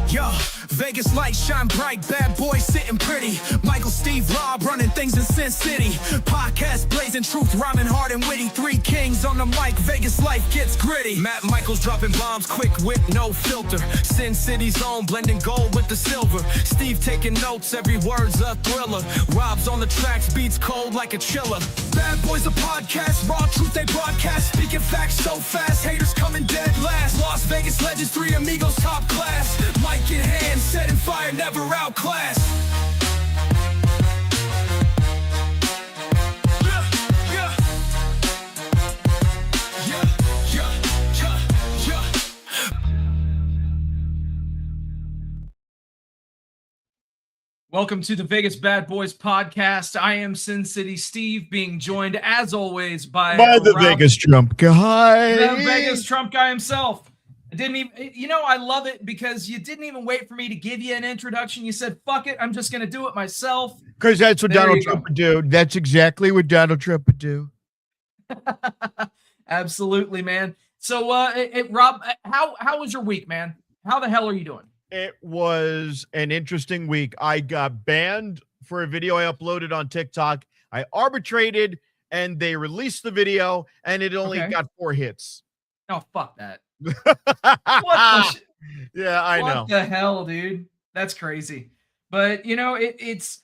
Yo, Vegas lights shine bright, bad boys sitting pretty. Michael, Steve, Rob running things in Sin City. Podcast blazing truth, rhyming hard and witty. Three kings on the mic, Vegas life gets gritty. Matt Michaels dropping bombs, quick wit, no filter. Sin City's own, blending gold with the silver. Steve taking notes, every word's a thriller. Rob's on the tracks, beats cold like a chiller. Bad boys a podcast, raw truth they broadcast. Speaking facts so fast, haters coming dead last. Las Vegas legends, three amigos top class. Mic in hand, setting fire, never outclassed. Welcome to the Vegas Bad Boys podcast. I am Sin City Steve, being joined as always by the Vegas Trump guy. The Vegas Trump guy himself. I didn't even, I love it because you didn't even wait for me to give you an introduction. You said, fuck it, I'm just going to do it myself. Because that's what Donald Trump would do. That's exactly what Donald Trump would do. Absolutely, man. So, Rob, how was your week, man? How the hell are you doing? It was an interesting week. I got banned for a video I uploaded on TikTok. I arbitrated, and they released the video, and it only got 4 hits. Oh, fuck that. What I know. What the hell, dude? That's crazy. But, it's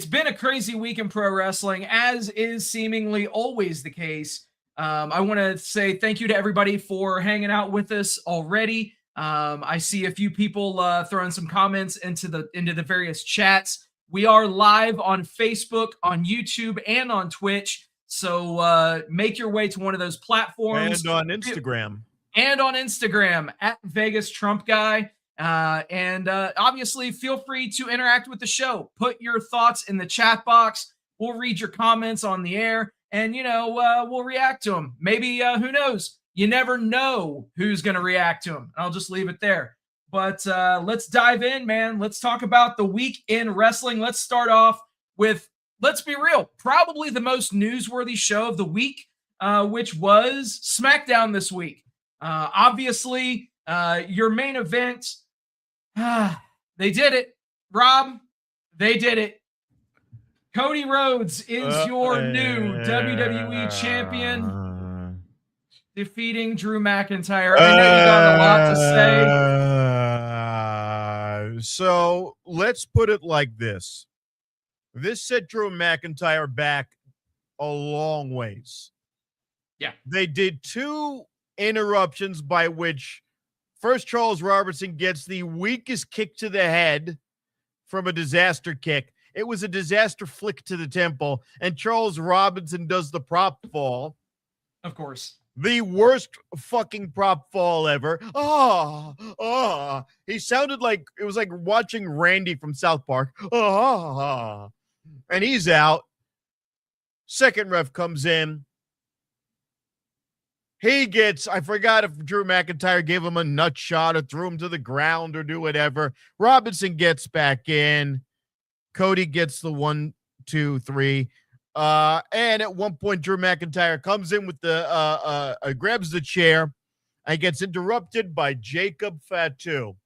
been a crazy week in pro wrestling, as is seemingly always the case. I want to say thank you to everybody for hanging out with us already. I see a few people throwing some comments into the various chats. We are live on Facebook, on YouTube, and on Twitch. So make your way to one of those platforms. And on Instagram. At Vegas Trump Guy. And obviously, feel free to interact with the show. Put your thoughts in the chat box. We'll read your comments on the air, and we'll react to them. Maybe who knows? You never know who's going to react to them. I'll just leave it there. But let's dive in, man. Let's talk about the week in wrestling. Let's start off with, let's be real, probably the most newsworthy show of the week, which was SmackDown this week. Obviously, your main event, they did it. Rob, they did it. Cody Rhodes is your new WWE Champion. Defeating Drew McIntyre. I know you got a lot to say. So let's put it like this. This set Drew McIntyre back a long ways. Yeah. They did 2 interruptions by which first Charles Robertson gets the weakest kick to the head from a disaster kick. It was a disaster flick to the temple, and Charles Robinson does the prop fall. Of course. The worst fucking prop fall ever. He sounded like it was like watching Randy from South Park. And he's out. Second ref comes in. He gets, I forgot if Drew McIntyre gave him a nut shot or threw him to the ground or do whatever. Robinson gets back in. Cody gets the 1, 2, 3. And at one point, Drew McIntyre comes in with the grabs the chair and gets interrupted by Jacob Fatu.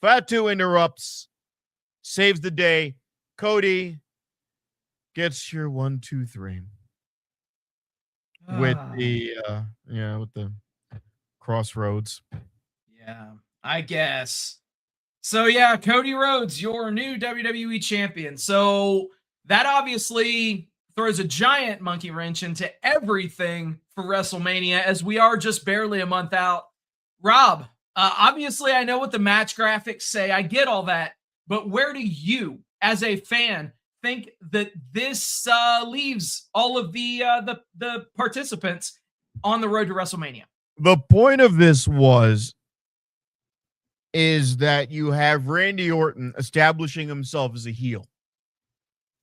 Fatu interrupts, saves the day. Cody gets your 1, 2, 3 with the crossroads. Yeah, I guess. So yeah, Cody Rhodes, your new WWE champion. So that obviously throws a giant monkey wrench into everything for WrestleMania, as we are just barely a month out. Rob, obviously I know what the match graphics say. I get all that. But where do you, as a fan, think that this leaves all of the participants on the road to WrestleMania? The point of this is that you have Randy Orton establishing himself as a heel.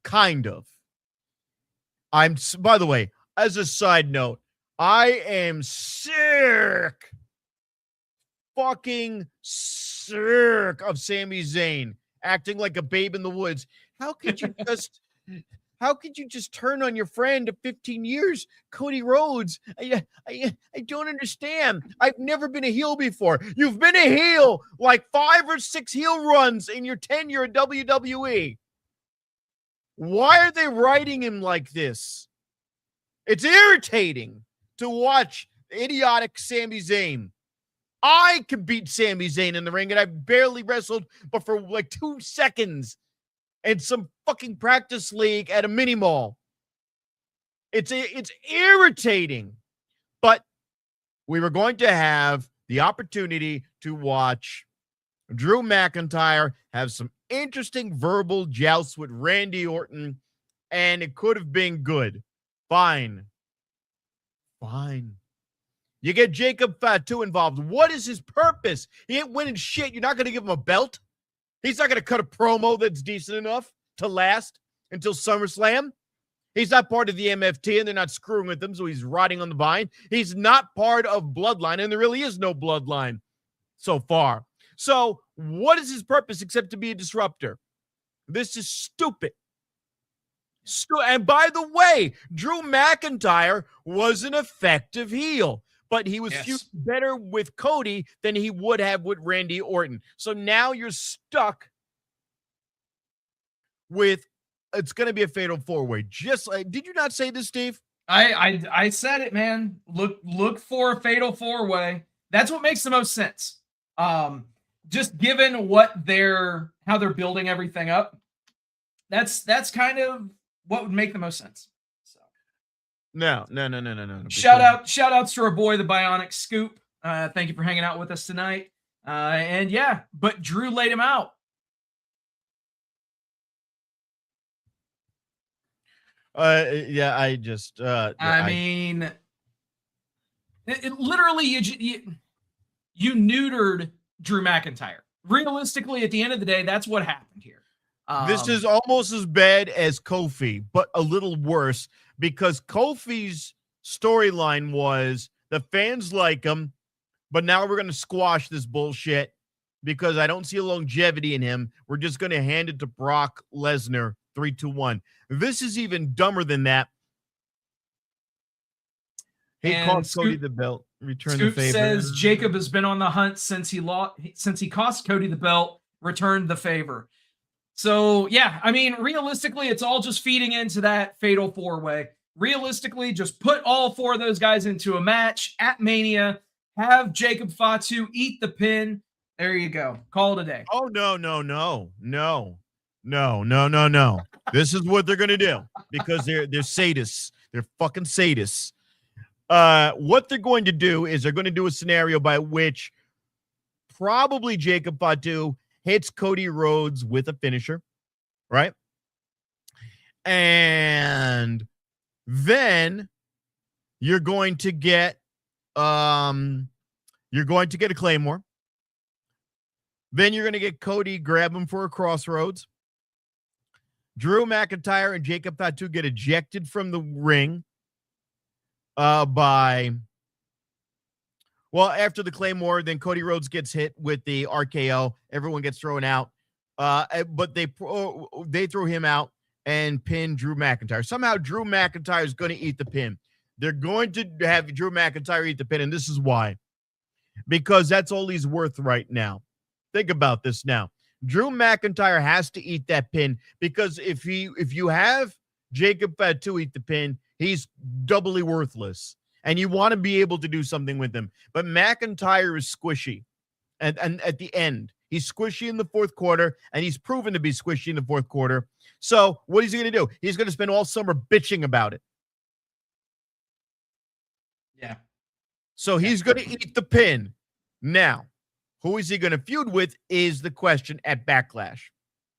Kind of. By the way, as a side note, I am fucking sick of Sami Zayn acting like a babe in the woods. How could you How could you just turn on your friend of 15 years, Cody Rhodes? I don't understand. I've never been a heel before. You've been a heel like 5 or 6 heel runs in your tenure at WWE. Why are they writing him like this? It's irritating to watch idiotic Sami Zayn. I can beat Sami Zayn in the ring, and I've barely wrestled, but for like 2 seconds in some fucking practice league at a mini mall. It's irritating. But we were going to have the opportunity to watch Drew McIntyre have some interesting verbal jousts with Randy Orton, and it could have been good. Fine. You get Jacob Fatu involved. What is his purpose? He ain't winning shit. You're not going to give him a belt? He's not going to cut a promo that's decent enough to last until SummerSlam. He's not part of the MFT, and they're not screwing with him, so he's rotting on the vine. He's not part of Bloodline, and there really is no Bloodline so far. So what is his purpose except to be a disruptor? This is stupid. And by the way, Drew McIntyre was an effective heel, but he was feuding better with Cody than he would have with Randy Orton. So now you're stuck with, it's going to be a fatal 4-way. Just like, did you not say this, Steve? I said it, man. Look for a fatal 4-way. That's what makes the most sense. Just given how they're building everything up, that's kind of what would make the most sense. So no. Shout outs to our boy, the Bionic Scoop. Thank you for hanging out with us tonight. And yeah, but Drew laid him out. I mean, it literally you neutered Drew McIntyre. Realistically, at the end of the day, that's what happened here. This is almost as bad as Kofi, but a little worse, because Kofi's storyline was the fans like him, but now we're going to squash this bullshit because I don't see a longevity in him. We're just going to hand it to Brock Lesnar 3-2-1. This is even dumber than that. He called Cody the belt. Return the favor. Says Jacob has been on the hunt since he cost Cody the belt. Returned the favor. So yeah, I mean, realistically, it's all just feeding into that fatal 4-way. Realistically, just put all 4 of those guys into a match at Mania. Have Jacob Fatu eat the pin. There you go. Call it a day. Oh no. This is what they're gonna do because they're sadists. They're fucking sadists. What they're going to do is they're going to do a scenario by which probably Jacob Fatu hits Cody Rhodes with a finisher, right? And then you're going to get a Claymore. Then you're going to get Cody grab him for a crossroads. Drew McIntyre and Jacob Fatu get ejected from the ring after the Claymore, then Cody Rhodes gets hit with the RKO. Everyone gets thrown out. But they throw him out and pin Drew McIntyre. Somehow Drew McIntyre is going to eat the pin. They're going to have Drew McIntyre eat the pin, and this is why. Because that's all he's worth right now. Think about this now. Drew McIntyre has to eat that pin because if you have Jacob Fatu eat the pin, he's doubly worthless. And you want to be able to do something with him. But McIntyre is squishy. And at the end, he's squishy in the fourth quarter, and he's proven to be squishy in the fourth quarter. So what is he going to do? He's going to spend all summer bitching about it. Yeah. So he's going to eat the pin. Now, who is he going to feud with is the question at Backlash.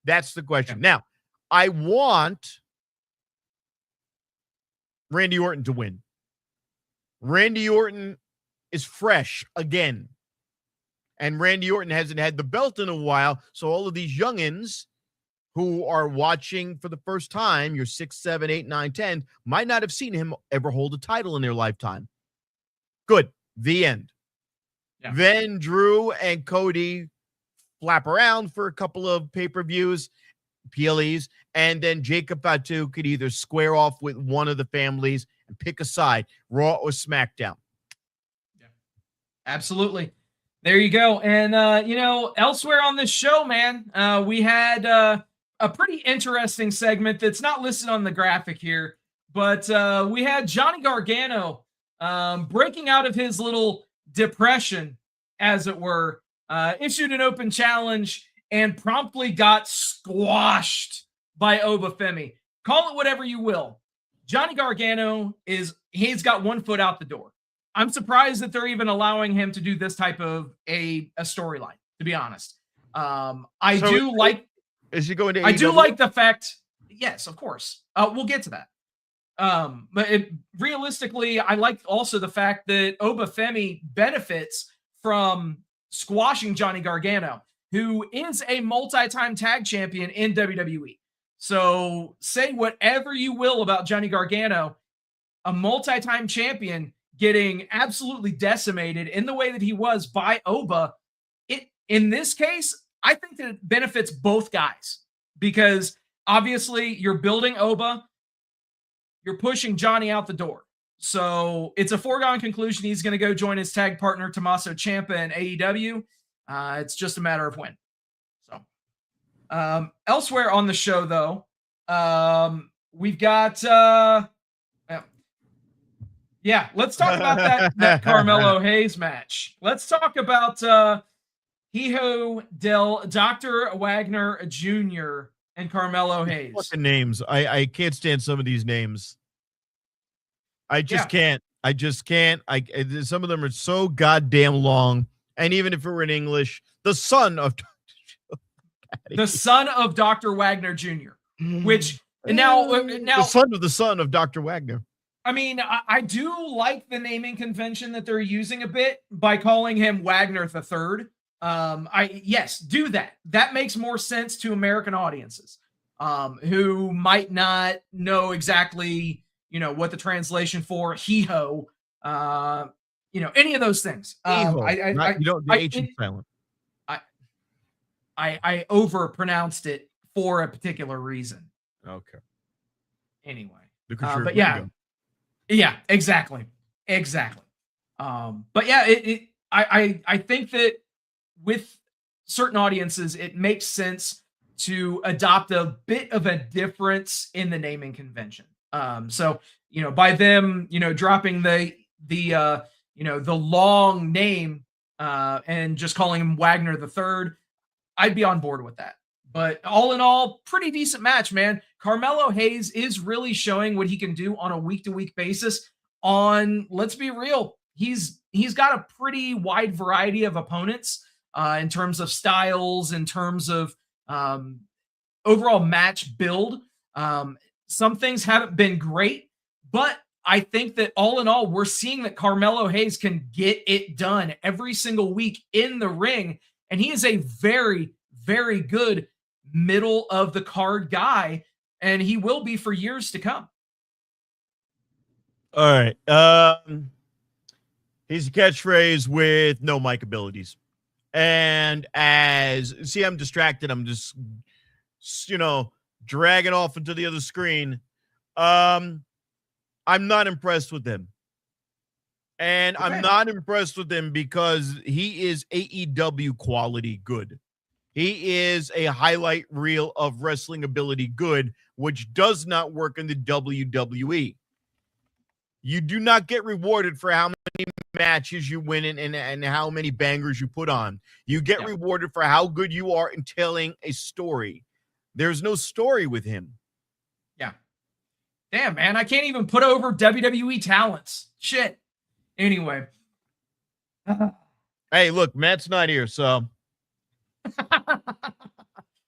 That's the question. Yeah. Now, I want Randy Orton to win. Randy Orton is fresh again. And Randy Orton hasn't had the belt in a while. So all of these youngins who are watching for the first time, your 6, 7, 8, 9, 10, might not have seen him ever hold a title in their lifetime. Good. The end. Yeah. Then Drew and Cody flap around for a couple of pay-per-views. PLEs, and then Jacob Fatu could either square off with one of the families and pick a side, Raw or SmackDown. Yeah, absolutely. There you go. And, elsewhere on this show, man, we had a pretty interesting segment that's not listed on the graphic here, but we had Johnny Gargano breaking out of his little depression, as it were, issued an open challenge and promptly got squashed by Obafemi. Call it whatever you will. Johnny Gargano he's got one foot out the door. I'm surprised that they're even allowing him to do this type of a storyline, to be honest. Is he going to AEW? I do like the fact, yes, of course. We'll get to that. But realistically, I like also the fact that Obafemi benefits from squashing Johnny Gargano, who is a multi-time tag champion in WWE. So say whatever you will about Johnny Gargano, a multi-time champion getting absolutely decimated in the way that he was by Oba. In this case, I think that it benefits both guys because obviously you're building Oba, you're pushing Johnny out the door. So it's a foregone conclusion he's going to go join his tag partner, Tommaso Ciampa, in AEW. It's just a matter of when. So elsewhere on the show, though, we've got... let's talk about that Carmelo Hayes match. Let's talk about Hijo del Dr. Wagner Jr. and Carmelo Hayes. Fucking names. I can't stand some of these names. I just can't. Some of them are so goddamn long. And even if it were in English, the son of Dr. Wagner Jr., which now the son of Dr. Wagner. I mean, I do like the naming convention that they're using a bit by calling him Wagner III. Yes, do that. That makes more sense to American audiences who might not know exactly, what the translation for Hijo, any of those things. The H is silent. I overpronounced it for a particular reason. Okay. Anyway, but yeah. Yeah, exactly. But yeah, I think that with certain audiences, it makes sense to adopt a bit of a difference in the naming convention. So, by them, dropping the long name and just calling him Wagner III, I'd be on board with that. But all in all, pretty decent match, man. Carmelo Hayes is really showing what he can do on a week-to-week basis. Let's be real, he's got a pretty wide variety of opponents in terms of styles, in terms of overall match build. Some things haven't been great, but I think that all in all, we're seeing that Carmelo Hayes can get it done every single week in the ring, and he is a very, very good middle of the card guy, and he will be for years to come. All right. He's a catchphrase with no mic abilities. And I'm distracted. I'm just, dragging off into the other screen. I'm not impressed with him. And okay. I'm not impressed with him because he is AEW quality good. He is a highlight reel of wrestling ability good, which does not work in the WWE. You do not get rewarded for how many matches you win and how many bangers you put on. You get rewarded for how good you are in telling a story. There's no story with him. Yeah. Damn, man. I can't even put over WWE talents. Shit. Anyway. Hey, look, Matt's not here, so...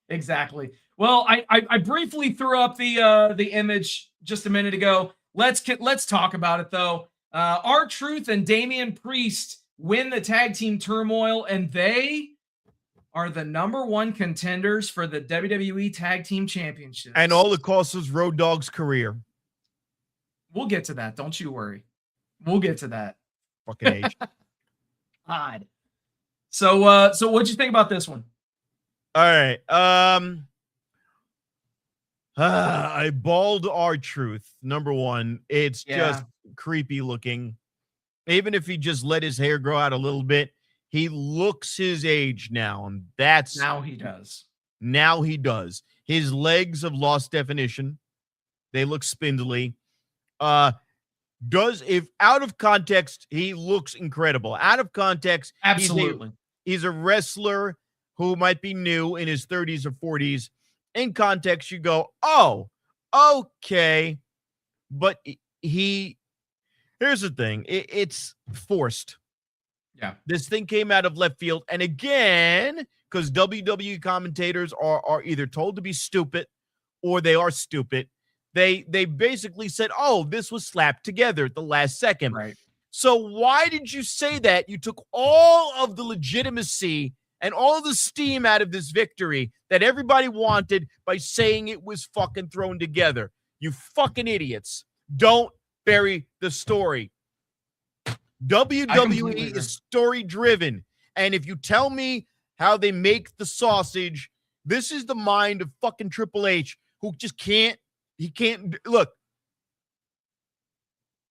Exactly. Well, I briefly threw up the image just a minute ago. Let's talk about it though. R-Truth and Damian Priest win the tag team turmoil, and they are the #1 contenders for the WWE Tag Team Championship. And all it costs is Road Dogg's career. We'll get to that. Don't you worry. We'll get to that. Fucking age. God. So what'd you think about this one? All right. I bald R-Truth. Number one, it's just Yeah. creepy looking. Even if he just let his hair grow out a little bit, he looks his age now, and that's Now he does. now he does. His legs have lost definition. They look spindly. If out of context, he looks incredible. Out of context, Absolutely. he's a wrestler who might be new in his 30s or 40s. In context, you go, oh, okay. But here's the thing. It's forced. Yeah. This thing came out of left field. And again, because WWE commentators are either told to be stupid or they are stupid, they basically said, oh, this was slapped together at the last second. Right. So why did you say that? You took all of the legitimacy and all of the steam out of this victory that everybody wanted by saying it was fucking thrown together. You fucking idiots. Don't bury the story. WWE is story driven. And if you tell me how they make the sausage, this is the mind of fucking Triple H, who just can't. He can't look.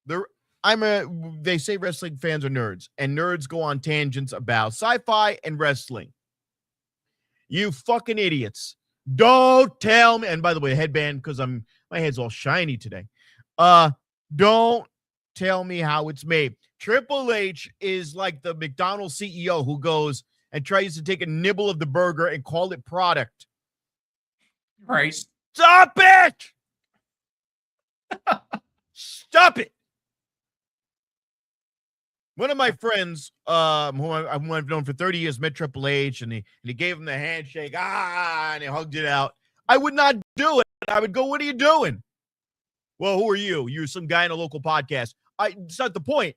They say wrestling fans are nerds, and nerds go on tangents about sci-fi and wrestling. You fucking idiots. Don't tell me. And by the way, headband, because my head's all shiny today. Don't tell me how it's made. Triple H is like the McDonald's CEO who goes and tries to take a nibble of the burger and call it product. Right. Stop it! Stop it! One of my friends, who I've known for 30 years, met Triple H, and he gave him the handshake, and he hugged it out. I would not do it. I would go, what are you doing? Well, who are you? You're some guy in a local podcast. It's not the point.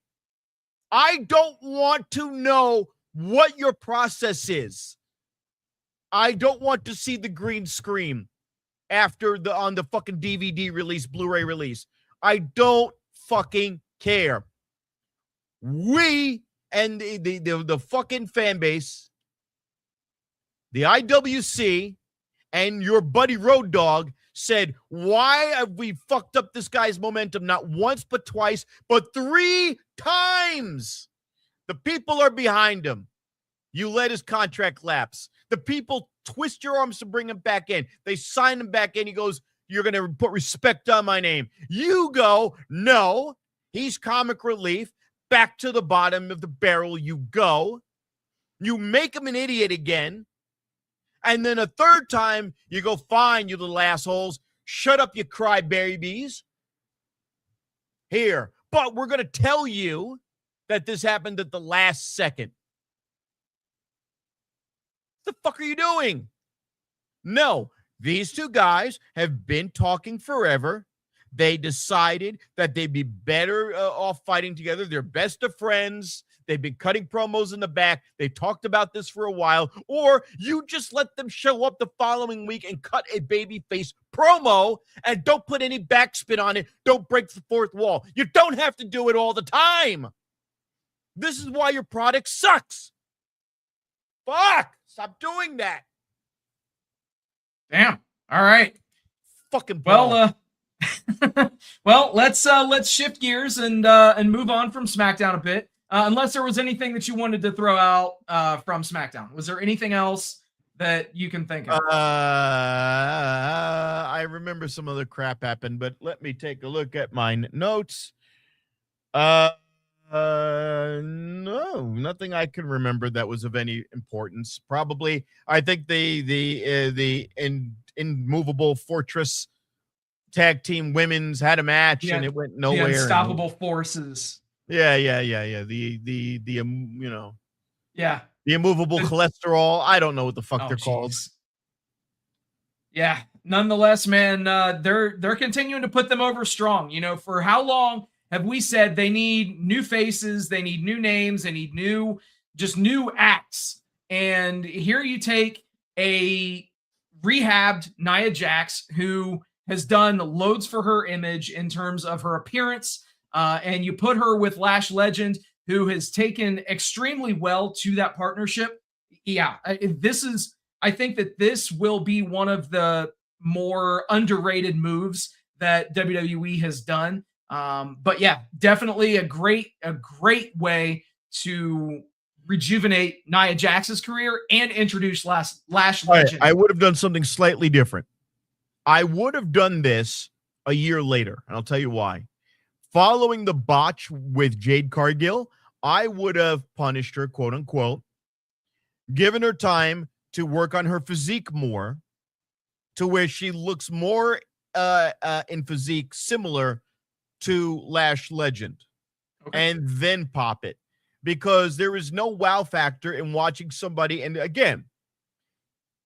I don't want to know what your process is. I don't want to see the green screen on the fucking DVD release, Blu-ray release. I don't fucking care. We and the fucking fan base, the IWC, and your buddy Road Dogg said, why have we fucked up this guy's momentum not once but twice, but 3 times? The people are behind him. You let his contract lapse. The people twist your arms to bring him back in. They sign him back in. He goes, you're going to put respect on my name. You go, no, he's comic relief. Back to the bottom of the barrel you go. You make him an idiot again. And then a third time, you go, fine, you little assholes. Shut up, you crybabies. Here. But we're going to tell you that this happened at the last second. What the fuck are you doing? No, these two guys have been talking forever. They decided that they'd be better off fighting together. They're best of friends. They've been cutting promos in the back. They talked about this for a while. Or you just let them show up the following week and cut a babyface promo and don't put any backspin on it. Don't break the fourth wall. You don't have to do it all the time. This is why your product sucks. Fuck. Stop doing that. Damn. All right. Fucking ball. Well, let's shift gears and move on from SmackDown a bit. Unless there was anything that you wanted to throw out from SmackDown. Was there anything else that you can think of? I remember some other crap happened, but let me take a look at my notes. No, nothing I can remember that was of any importance. Probably, I think the immovable fortress tag team women's had a match and it went nowhere. The unstoppable forces. Yeah. The immovable cholesterol. I don't know what the fuck they're called. Yeah. Nonetheless, man, they're continuing to put them over strong. You know, for how long have we said they need new faces, they need new names, they need new acts? And here you take a rehabbed Nia Jax who has done loads for her image in terms of her appearance, and you put her with Lash Legend, who has taken extremely well to that partnership. Yeah, I think that this will be one of the more underrated moves that WWE has done. But yeah, definitely a great way to rejuvenate Nia Jax's career and introduce Lash Legend. I would have done something slightly different. I would have done this a year later, and I'll tell you why. Following the botch with Jade Cargill, I would have punished her, quote unquote, given her time to work on her physique more, to where she looks more in physique similar to Lash Legend, and then pop it, because there is no wow factor in watching somebody, and again,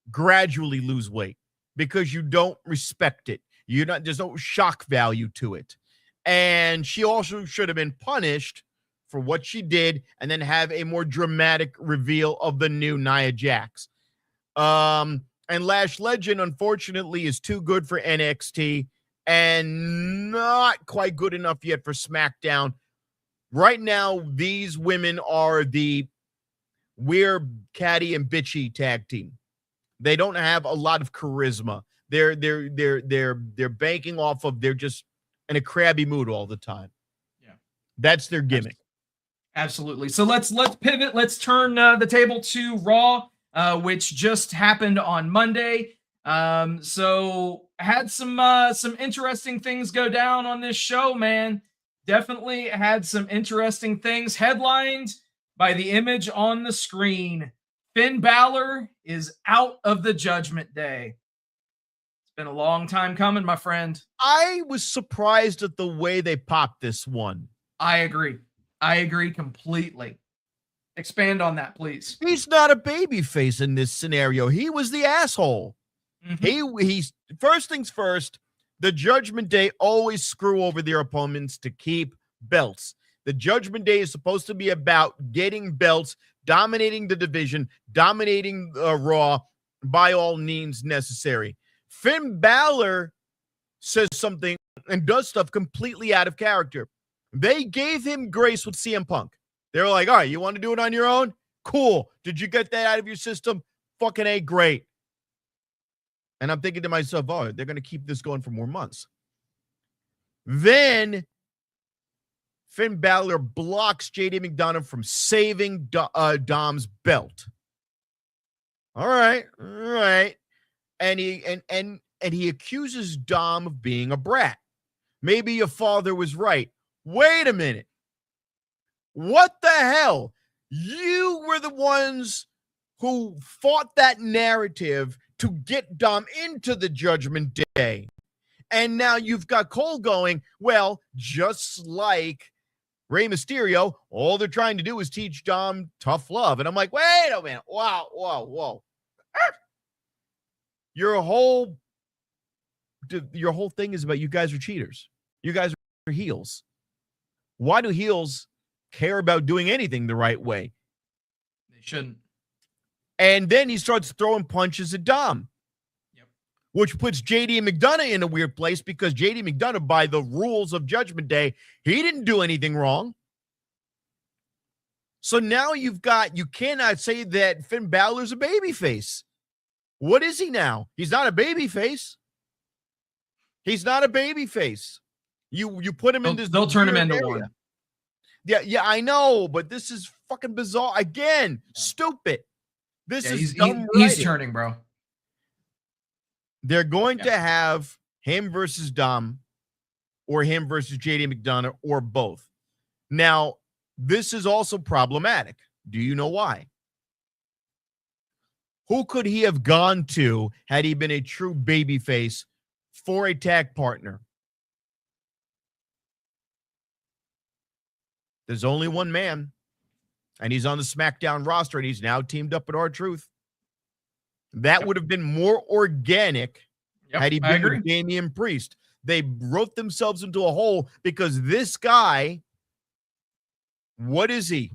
gradually lose weight because you don't respect it. There's no shock value to it. And she also should have been punished for what she did and then have a more dramatic reveal of the new Nia Jax. And Lash Legend, unfortunately, is too good for NXT and not quite good enough yet for SmackDown. Right now, these women are the we're catty and bitchy tag team. They don't have a lot of charisma. They're banking off of, they're just in a crabby mood all the time. Yeah, that's their gimmick. Absolutely. So let's pivot. Let's turn the table to Raw, which just happened on Monday. So had some interesting things go down on this show, man. Definitely had some interesting things, headlined by the image on the screen. Finn Balor is out of the Judgment Day. It's been a long time coming, my friend. I was surprised at the way they popped this one. I agree completely. Expand on that, please. He's not a babyface in this scenario. He was the asshole. He's first things first. The Judgment Day always screw over their opponents to keep belts. The Judgment Day is supposed to be about getting belts, dominating the division, dominating Raw by all means necessary. Finn Balor says something and does stuff completely out of character. They gave him grace with CM Punk. They were like, all right, you want to do it on your own? Cool. Did you get that out of your system? Fucking A, great. And I'm thinking to myself, oh, they're going to keep this going for more months. Then Finn Balor blocks JD McDonough from saving Dom's belt. All right. And he accuses Dom of being a brat. Maybe your father was right. Wait a minute. What the hell? You were the ones who fought that narrative to get Dom into the Judgment Day. And now you've got Cole going, well, just like Rey Mysterio, all they're trying to do is teach Dom tough love. And I'm like, wait a minute. Whoa. Your whole thing is about you guys are cheaters. You guys are heels. Why do heels care about doing anything the right way? They shouldn't. And then he starts throwing punches at Dom, which puts JD McDonough in a weird place because JD McDonough, by the rules of Judgment Day, he didn't do anything wrong. So now you cannot say that Finn Balor's a babyface. What is he now? He's not a babyface. He's not a babyface. You put him in this. They'll turn him into area. one. Yeah, I know, but this is fucking bizarre. Again, stupid. This is dumb. He's turning, bro. They're going to have him versus Dom or him versus JD McDonough or both. Now, this is also problematic. Do you know why? Who could he have gone to had he been a true babyface for a tag partner? There's only one man, and he's on the SmackDown roster, and he's now teamed up with R-Truth. That would have been more organic had he been with Damian Priest. They wrote themselves into a hole because this guy, what is he?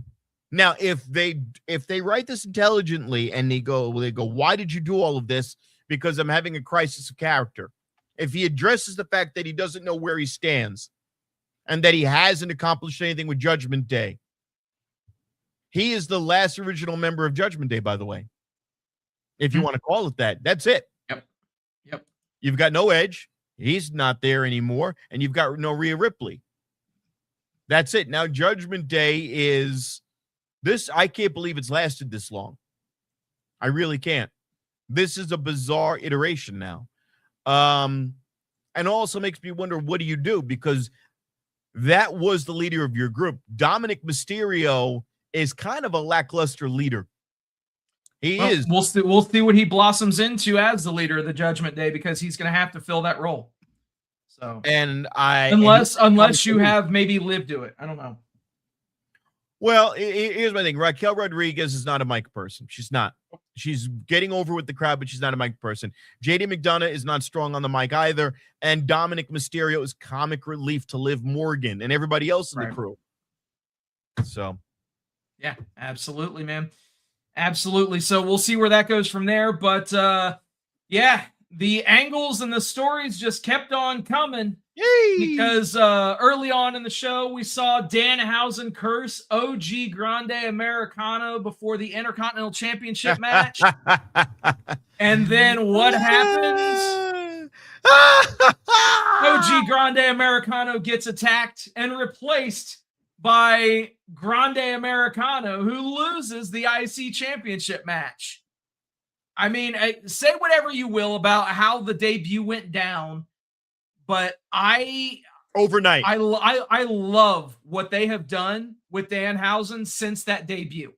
Now, if they write this intelligently and they go, why did you do all of this? Because I'm having a crisis of character. If he addresses the fact that he doesn't know where he stands and that he hasn't accomplished anything with Judgment Day. He is the last original member of Judgment Day, by the way. If you want to call it that. That's it. Yep. You've got no Edge. He's not there anymore. And you've got no Rhea Ripley. That's it. Now, Judgment Day is this. I can't believe it's lasted this long. I really can't. This is a bizarre iteration now. And also makes me wonder, what do you do? Because that was the leader of your group. Dominic Mysterio is kind of a lackluster leader. He is. We'll see what he blossoms into as the leader of the Judgment Day, because he's going to have to fill that role. So, unless you have maybe Liv do it, I don't know. Well, here's my thing. Raquel Rodriguez is not a mic person. She's not. She's getting over with the crowd, but she's not a mic person. JD McDonough is not strong on the mic either. And Dominic Mysterio is comic relief to Liv Morgan and everybody else in the crew. So, yeah, absolutely, man. Absolutely. So we'll see where that goes from there. But, yeah, the angles and the stories just kept on coming. Yay! Because early on in the show, we saw Danhausen curse OG Grande Americano before the Intercontinental Championship match. And then what happens? OG Grande Americano gets attacked and replaced by Grande Americano, who loses the IC Championship match. I mean, say whatever you will about how the debut went down, but overnight, I love what they have done with Danhausen since that debut.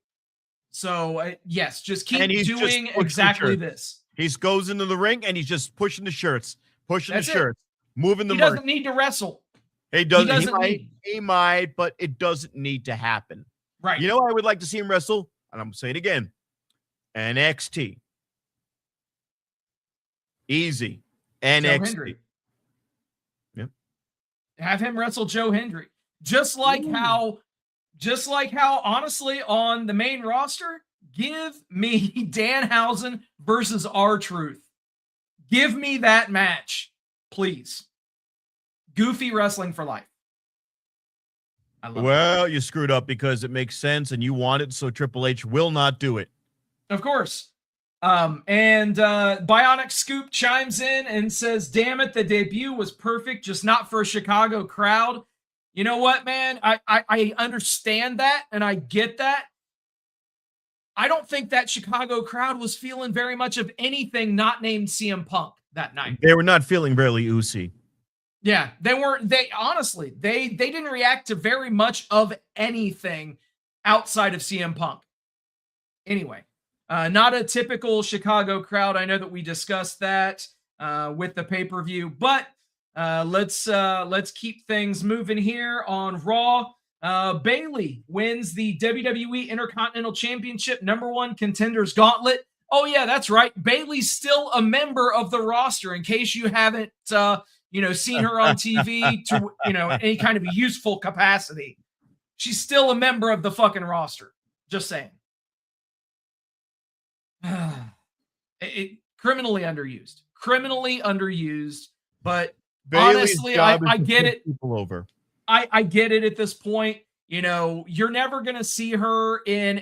So yes, just keep doing exactly this. He goes into the ring and he's just pushing the shirts, moving the. He doesn't need to wrestle. He doesn't. He might, but it doesn't need to happen. Right. You know, I would like to see him wrestle, and I'm gonna say it again. NXT. Easy. NXT. Yep. Have him wrestle Joe Hendry. Just like how honestly on the main roster, give me Danhausen versus R-Truth. Give me that match, please. Goofy wrestling for life. Well, you screwed up because it makes sense and you want it, so Triple H will not do it. Of course. And Bionic Scoop chimes in and says, damn it, the debut was perfect, just not for a Chicago crowd. You know what, man? I understand that, and I get that. I don't think that Chicago crowd was feeling very much of anything not named CM Punk that night. They were not feeling very oozy. Yeah, they weren't. They honestly, they didn't react to very much of anything outside of CM Punk. Anyway, not a typical Chicago crowd. I know that we discussed that with the pay-per-view, but let's keep things moving here on Raw. Bayley wins the WWE Intercontinental Championship #1 Contenders Gauntlet. Oh yeah, that's right. Bayley's still a member of the roster. In case you haven't, seen her on TV to, any kind of useful capacity. She's still a member of the fucking roster. Just saying. Criminally underused, but Bayley's honestly, I get it. People over. I get it at this point. You're never going to see her in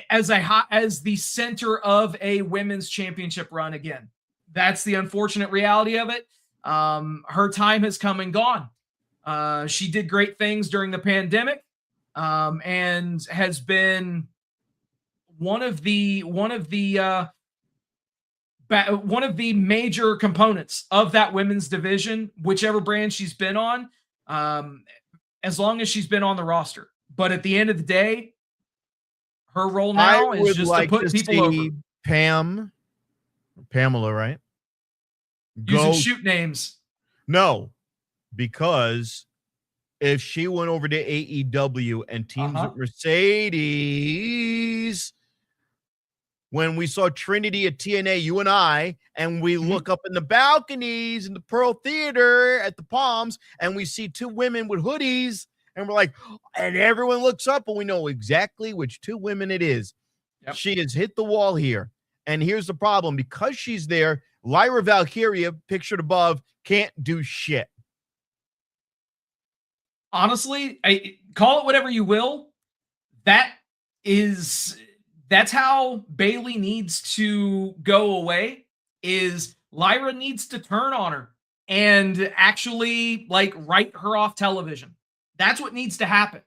as the center of a women's championship run again. That's the unfortunate reality of it. Her time has come and gone. She did great things during the pandemic, and has been one of the major components of that women's division, whichever brand she's been on, as long as she's been on the roster. But at the end of the day, her role now is just to put people over. Pamela, right? Using shoot names. No, because if she went over to AEW and teams with Mercedes, when we saw Trinity at TNA, you and I, and we look up in the balconies in the Pearl Theater at the Palms, and we see two women with hoodies, and we're like, and everyone looks up, and we know exactly which two women it is. Yep. She has hit the wall here. And here's the problem. Because she's there, Lyra Valkyria, pictured above, can't do shit. Honestly, call it whatever you will. That's how Bayley needs to go away. is Lyra needs to turn on her and actually like write her off television. That's what needs to happen.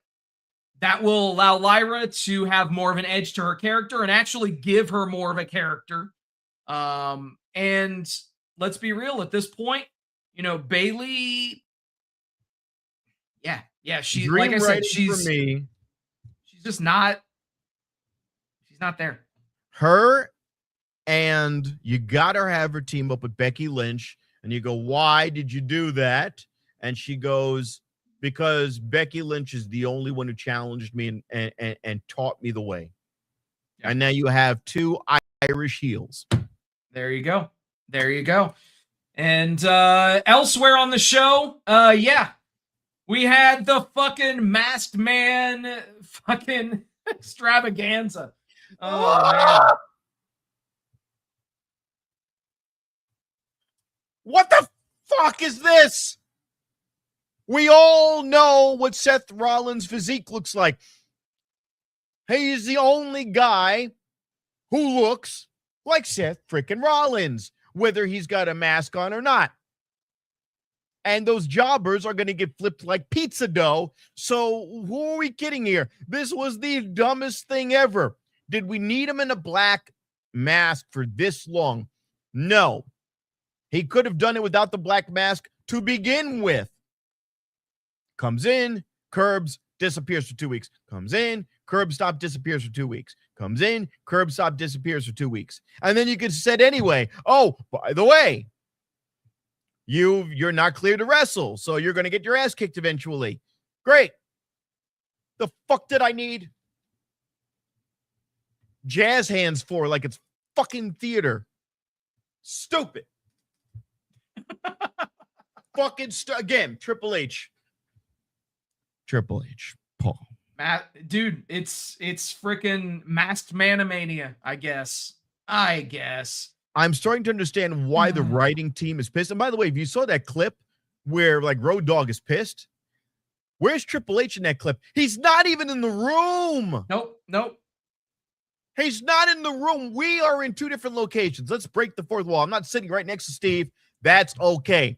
That will allow Lyra to have more of an edge to her character and actually give her more of a character. And let's be real at this point, you know, Bailey. Yeah. She, like I said, she's just not. She's not there. Her, and you gotta have her team up with Becky Lynch. And you go, why did you do that? And she goes, because Becky Lynch is the only one who challenged me and taught me the way. Yeah. And now you have two Irish heels. There you go. And elsewhere on the show, we had the fucking Masked Man fucking extravaganza. Oh, man. What the fuck is this? We all know what Seth Rollins' physique looks like. He's the only guy who looks like Seth freaking Rollins, whether he's got a mask on or not. And those jobbers are going to get flipped like pizza dough. So who are we kidding here? This was the dumbest thing ever. Did we need him in a black mask for this long? No. He could have done it without the black mask to begin with. Comes in, curbs, disappears for 2 weeks. Comes in, curb stop, disappears for 2 weeks. Comes in, curb stop, disappears for 2 weeks. And then you could have said anyway, oh, by the way, you're not clear to wrestle, so you're going to get your ass kicked eventually. Great. The fuck did I need jazz hands for like it's fucking theater? Stupid. Fucking again, Triple H, Paul. Dude, it's freaking Masked Manamania, I guess. I'm starting to understand why the writing team is pissed. And by the way, if you saw that clip where like Road Dogg is pissed, where's Triple H in that clip? He's not even in the room. Nope. He's not in the room. We are in two different locations. Let's break the fourth wall. I'm not sitting right next to Steve. That's okay.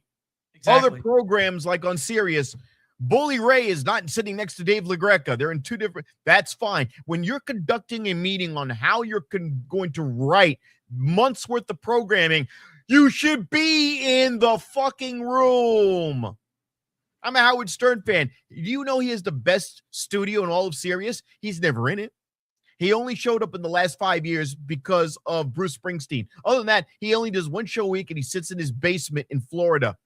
Exactly. Other programs like on Sirius, Bully Ray is not sitting next to Dave LaGreca. They're in two different. That's fine. When you're conducting a meeting on how you're going to write months worth of programming, you should be in the fucking room. I'm a Howard Stern fan. Do you know he has the best studio in all of Sirius? He's never in it. He only showed up in the last 5 years because of Bruce Springsteen. Other than that, he only does one show a week and he sits in his basement in Florida.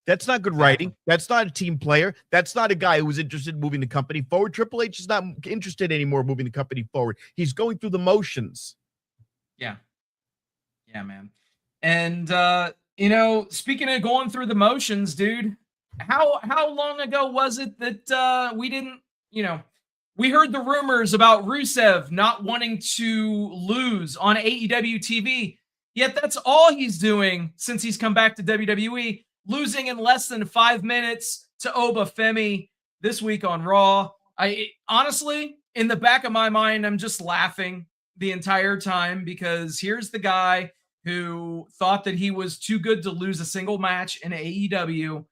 That's not good writing. That's not a team player. That's not a guy who was interested in moving the company forward. Triple H is not interested anymore in moving the company forward. He's going through the motions. Yeah, man. And, speaking of going through the motions, dude, how long ago was it that we didn't, we heard the rumors about Rusev not wanting to lose on AEW TV, yet that's all he's doing since he's come back to WWE. Losing in less than 5 minutes to Oba Femi this week on Raw. Honestly, in the back of my mind, I'm just laughing the entire time because here's the guy who thought that he was too good to lose a single match in AEW,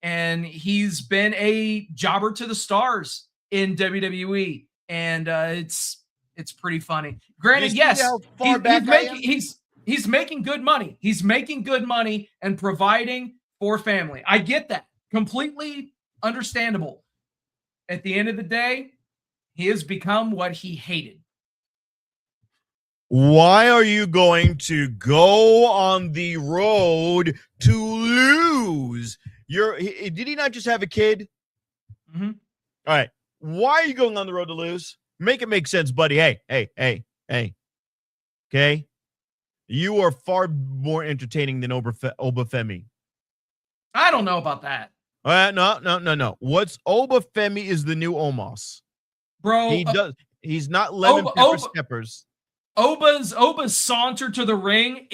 and he's been a jobber to the stars in WWE, and it's pretty funny. Granted, yes, he's making good money. He's making good money and providing for family. I get that. Completely understandable. At the end of the day, he has become what he hated. Why are you going to go on the road to lose? Did he not just have a kid? Mm-hmm. All right. Why are you going on the road to lose? Make it make sense, buddy. Hey. Okay? You are far more entertaining than Obafemi. I don't know about that. No. What's Obafemi is the new Omos. Bro. He's not lemon pepper steppers. Oba's saunter to the ring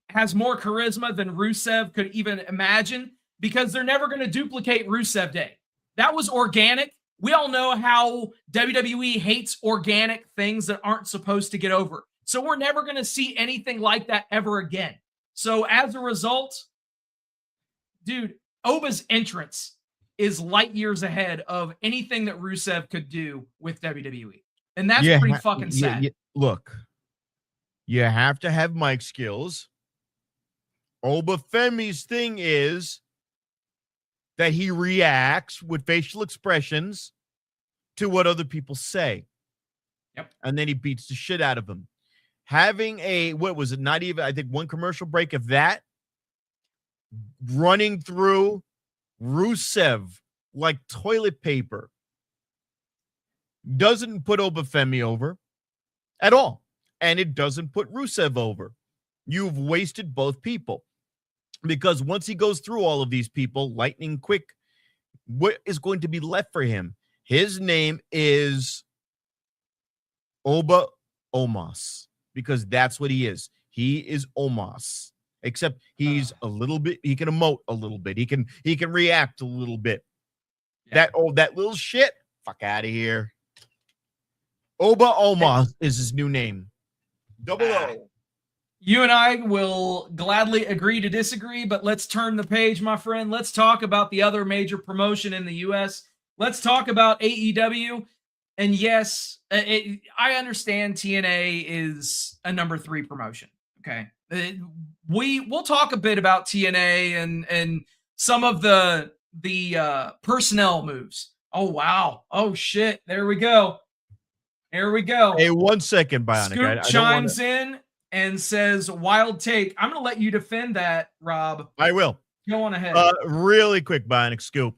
has more charisma than Rusev could even imagine because they're never going to duplicate Rusev Day. That was organic. We all know how WWE hates organic things that aren't supposed to get over. So we're never going to see anything like that ever again. So as a result, dude, Oba's entrance is light years ahead of anything that Rusev could do with WWE. And that's pretty fucking sad. Look, you have to have mic skills. Obafemi's thing is that he reacts with facial expressions to what other people say. Yep. And then he beats the shit out of them. Having what was it? Not even, I think, one commercial break of that, running through Rusev like toilet paper, doesn't put Obafemi over at all. And it doesn't put Rusev over. You've wasted both people. Because once he goes through all of these people, lightning quick, what is going to be left for him? His name is Oba Omos, because that's what he is. He is Omos, except he's a little bit, he can emote a little bit. He can react a little bit. Yeah. That little shit, fuck out of here. Oba Omos is his new name. Double O. You and I will gladly agree to disagree, but let's turn the page, my friend. Let's talk about the other major promotion in the U.S. Let's talk about AEW. And yes, I understand TNA is a number 3 promotion. Okay. We'll talk a bit about TNA and some of the personnel moves. Oh, wow. Oh, shit. There we go. Here we go. Hey, 1 second, Bionic. Scoop chimes in and says, wild take. I'm going to let you defend that, Rob. I will. Go on ahead. Really quick, Bionic Scoop.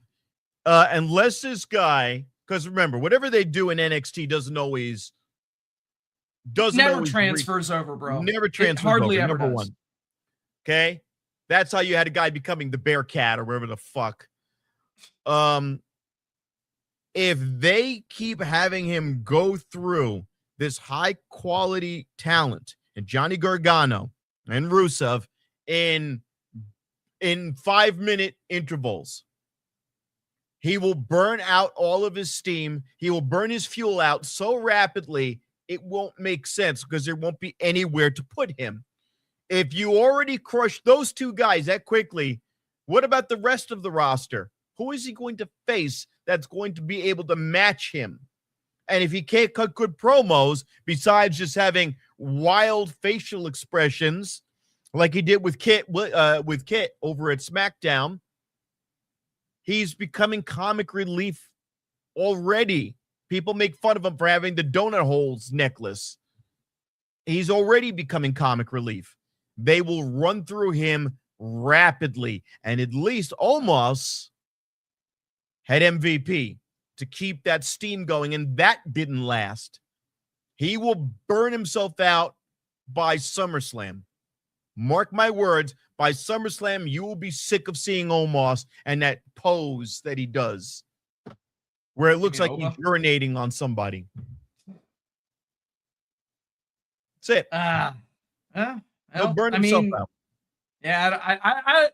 Unless this guy, because remember, whatever they do in NXT never transfers over, bro. Never transfers hardly over. Ever Number does. 1. Okay? That's how you had a guy becoming the Bearcat or whatever the fuck. If they keep having him go through this high quality talent and Johnny Gargano and Rusev in 5-minute intervals, he will burn out all of his steam. He will burn his fuel out so rapidly, it won't make sense because there won't be anywhere to put him. If you already crushed those 2 guys that quickly, what about the rest of the roster? Who is he going to face that's going to be able to match him? And if he can't cut good promos, besides just having wild facial expressions like he did with Kit over at SmackDown, he's becoming comic relief already. People make fun of him for having the donut holes necklace. He's already becoming comic relief. They will run through him rapidly, and at least Omos had MVP to keep that steam going, and that didn't last. He will burn himself out by SummerSlam. Mark my words, by SummerSlam, you will be sick of seeing Omos and that pose that he does, where it looks like he's urinating on somebody. That's it. He'll burn himself out. Yeah, I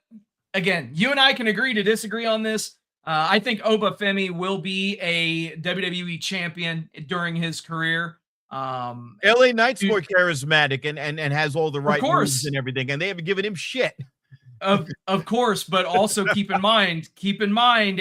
again, you and I can agree to disagree on this. I think Obafemi will be a WWE champion during his career. LA Knight's more charismatic and has all the right moves and everything, and they haven't given him shit. Of course, but also keep in mind,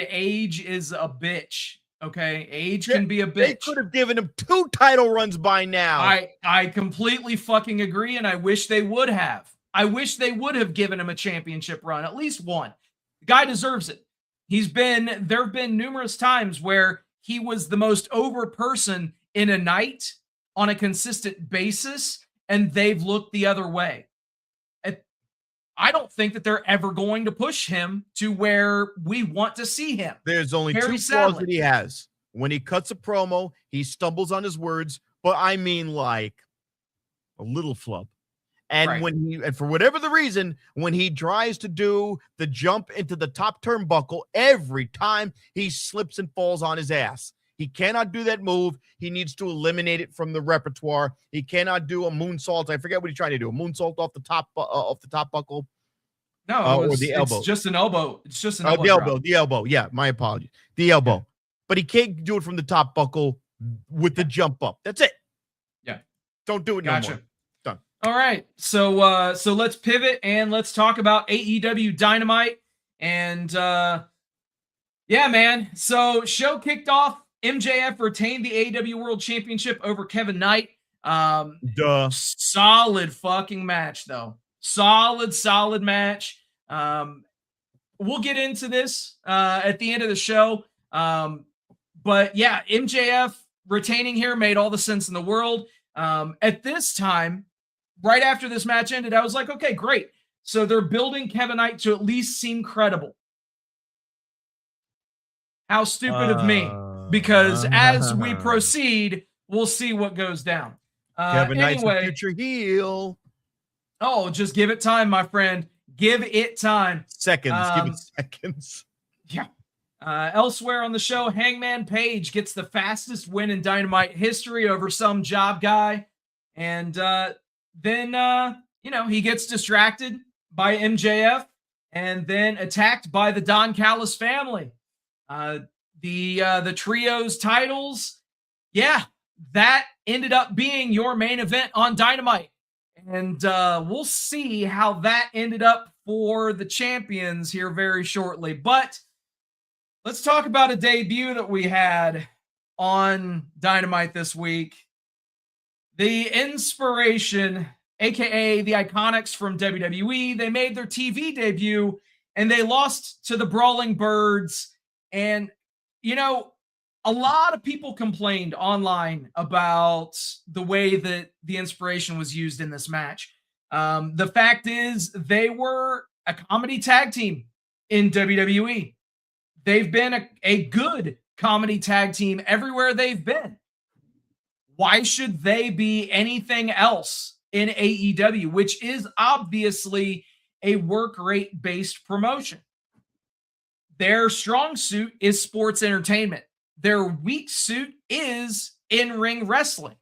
age is a bitch. Okay, age can be a bitch. They could have given him 2 title runs by now. I completely fucking agree, and I wish they would have. I wish they would have given him a championship run, at least one. The guy deserves it. There have been numerous times where he was the most over person in a night on a consistent basis, and they've looked the other way. I don't think that they're ever going to push him to where we want to see him. There's only 2 flaws that he has. When he cuts a promo, he stumbles on his words, but I mean like a little flub. And and for whatever the reason, when he tries to do the jump into the top turnbuckle, every time he slips and falls on his ass. He cannot do that move. He needs to eliminate it from the repertoire. He cannot do a moonsault. I forget what he's trying to do. A moonsault off the top buckle. No, or the elbow. It's just an elbow. It's just an elbow. The elbow. Yeah, my apologies. The elbow. Yeah. But he can't do it from the top buckle with the jump up. That's it. Yeah. Don't do it no more. All right. So let's pivot and let's talk about AEW Dynamite. And yeah, man. So show kicked off. MJF retained the AEW World Championship over Kevin Knight. Duh. Solid fucking match, though. Solid match. We'll get into this at the end of the show. But yeah, MJF retaining here made all the sense in the world. At this time, right after this match ended, I was like, okay, great. So they're building Kevin Knight to at least seem credible. How stupid of me. Because as we proceed, we'll see what goes down. Kevin Knight's a future heel. Oh, just give it time, my friend. Give it time. Seconds. Give it seconds. Yeah. Elsewhere on the show, Hangman Page gets the fastest win in Dynamite history over some job guy. And then, he gets distracted by MJF and then attacked by the Don Callis family. The trios titles, yeah, that ended up being your main event on Dynamite. And we'll see how that ended up for the champions here very shortly. But let's talk about a debut that we had on Dynamite this week. The Inspiration, aka the Iconics from WWE, they made their TV debut and they lost to the Brawling Birds. And, a lot of people complained online about the way that the Inspiration was used in this match. The fact is, they were a comedy tag team in WWE. They've been a good comedy tag team everywhere they've been. Why should they be anything else in AEW, which is obviously a work rate based promotion? Their strong suit is sports entertainment. Their weak suit is in-ring wrestling.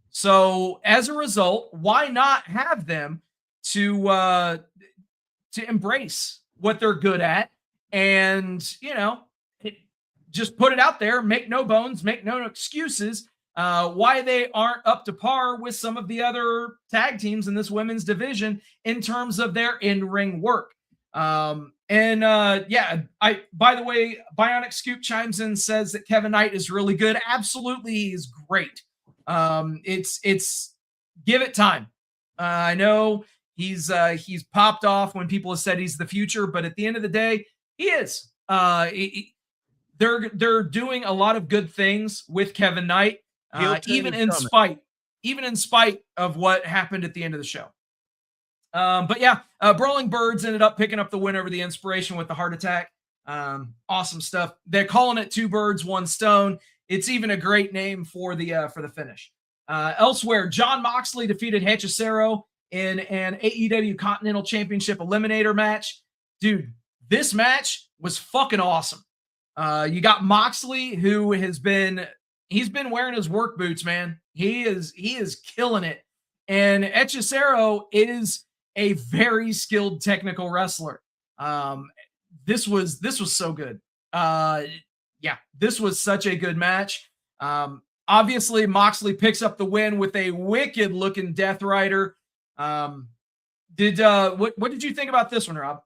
So as a result, why not have them to embrace what they're good at and, just put it out there, make no bones, make no excuses, why they aren't up to par with some of the other tag teams in this women's division in terms of their in-ring work. By the way, Bionic Scoop chimes in, says that Kevin Knight is really good. Absolutely, he's great. It's give it time. I know he's popped off when people have said he's the future, but at the end of the day, he is. They're doing a lot of good things with Kevin Knight, even in spite of what happened at the end of the show. Brawling Birds ended up picking up the win over the Inspiration with the heart attack. Awesome stuff. They're calling it 2 birds, 1 stone. It's even a great name for the finish. Elsewhere, Jon Moxley defeated Hechicero in an AEW Continental Championship Eliminator match. Dude, this match was fucking awesome. You got Moxley, who he's been wearing his work boots, man. He is killing it. And Hechicero is a very skilled technical wrestler. This was so good. This was such a good match. Obviously, Moxley picks up the win with a wicked looking Death Rider. What did you think about this one, Rob?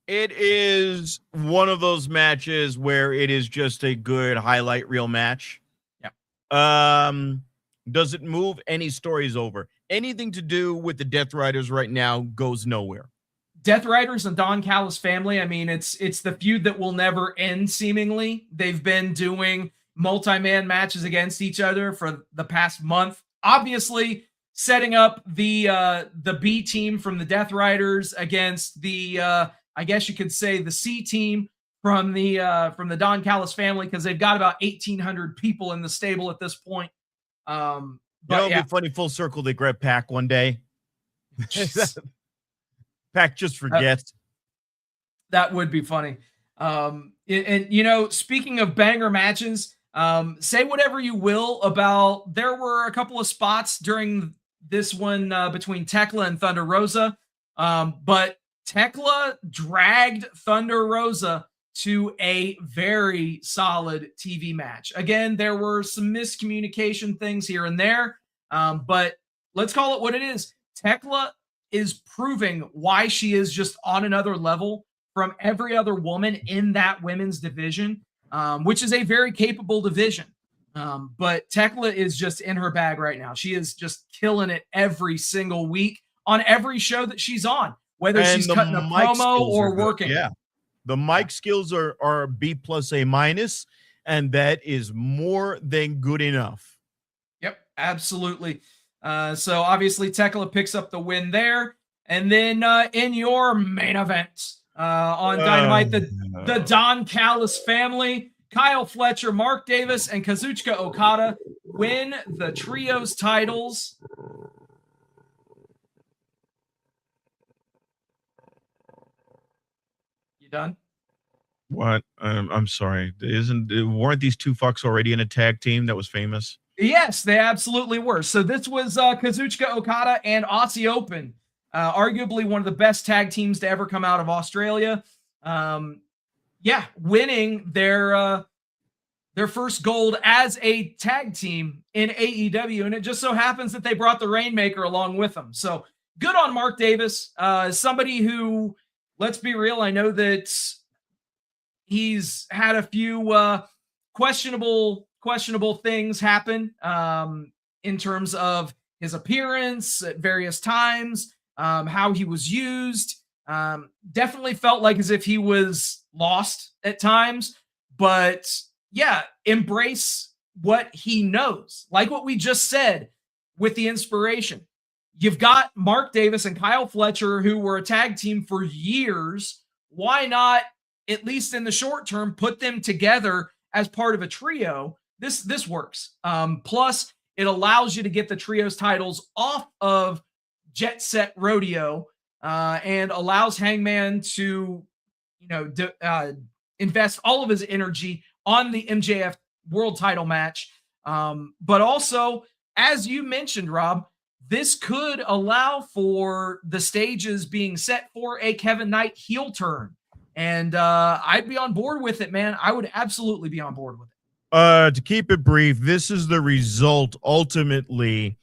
It is one of those matches where it is just a good highlight reel match. Yeah. Does it move any stories over? Anything to do with the Death Riders right now goes nowhere. Death Riders and Don Callis family, I mean, it's the feud that will never end, seemingly. They've been doing multi-man matches against each other for the past month. Obviously, setting up the B team from the Death Riders against the, I guess you could say, the C team from the Don Callis family, because they've got about 1,800 people in the stable at this point. It'll be funny, full circle. They grab Pac one day. Pac just forgets. That would be funny. Speaking of banger matches, say whatever you will about, there were a couple of spots during this one between Tekla and Thunder Rosa, but Tekla dragged Thunder Rosa to a very solid TV match. Again, there were some miscommunication things here and there, But let's call it what it is. Tekla is proving why she is just on another level from every other woman in that women's division, which is a very capable division. But Tekla is just in her bag right now. She is just killing it every single week on every show that she's on, whether she's cutting a promo or working. Yeah. The mic skills are B plus A minus, and that is more than good enough. Yep, absolutely. So obviously Tekla picks up the win there. And then in your main event on Dynamite, the Don Callis family, Kyle Fletcher, Mark Davis, and Kazuchika Okada win the trios titles. You done? What? I'm sorry. Weren't these two fucks already in a tag team that was famous? Yes, they absolutely were. So this was Kazuchika Okada and Aussie Open, arguably one of the best tag teams to ever come out of Australia. Winning their first gold as a tag team in AEW, and it just so happens that they brought the Rainmaker along with them. So good on Mark Davis, somebody who, let's be real, I know that he's had a few questionable things happen in terms of his appearance at various times, how he was used. Definitely felt like as if he was lost at times, but yeah, embrace what he knows. Like what we just said with the inspiration. You've got Mark Davis and Kyle Fletcher, who were a tag team for years. Why not, at least in the short term, put them together as part of a trio? This works. Plus, it allows you to get the trios titles off of Jet Set Rodeo and allows Hangman to, invest all of his energy on the MJF world title match. But also, as you mentioned, Rob, this could allow for the stages being set for a Kevin Knight heel turn. And I'd be on board with it, man. I would absolutely be on board with it. To keep it brief, this is the result ultimately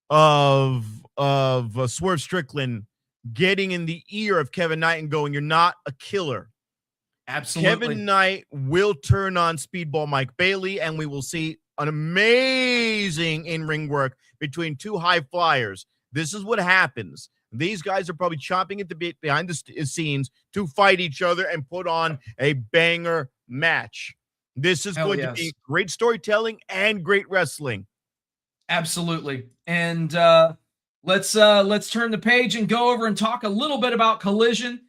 of Swerve Strickland getting in the ear of Kevin Knight and going, "You're not a killer." Absolutely. Kevin Knight will turn on Speedball Mike Bailey, and we will see an amazing in-ring work between two high flyers. This is what happens. These guys are probably chomping at the bit behind the scenes to fight each other and put on a banger match. This is going to be great storytelling and great wrestling. Absolutely. And let's turn the page and go over and talk a little bit about Collision.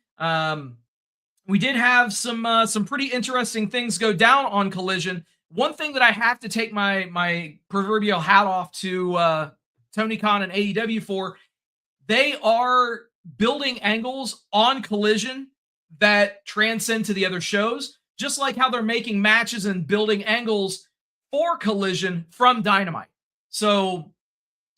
We did have some pretty interesting things go down on Collision. One thing that I have to take my proverbial hat off to Tony Khan and AEW for, they are building angles on Collision that transcend to the other shows, just like how they're making matches and building angles for Collision from Dynamite. So,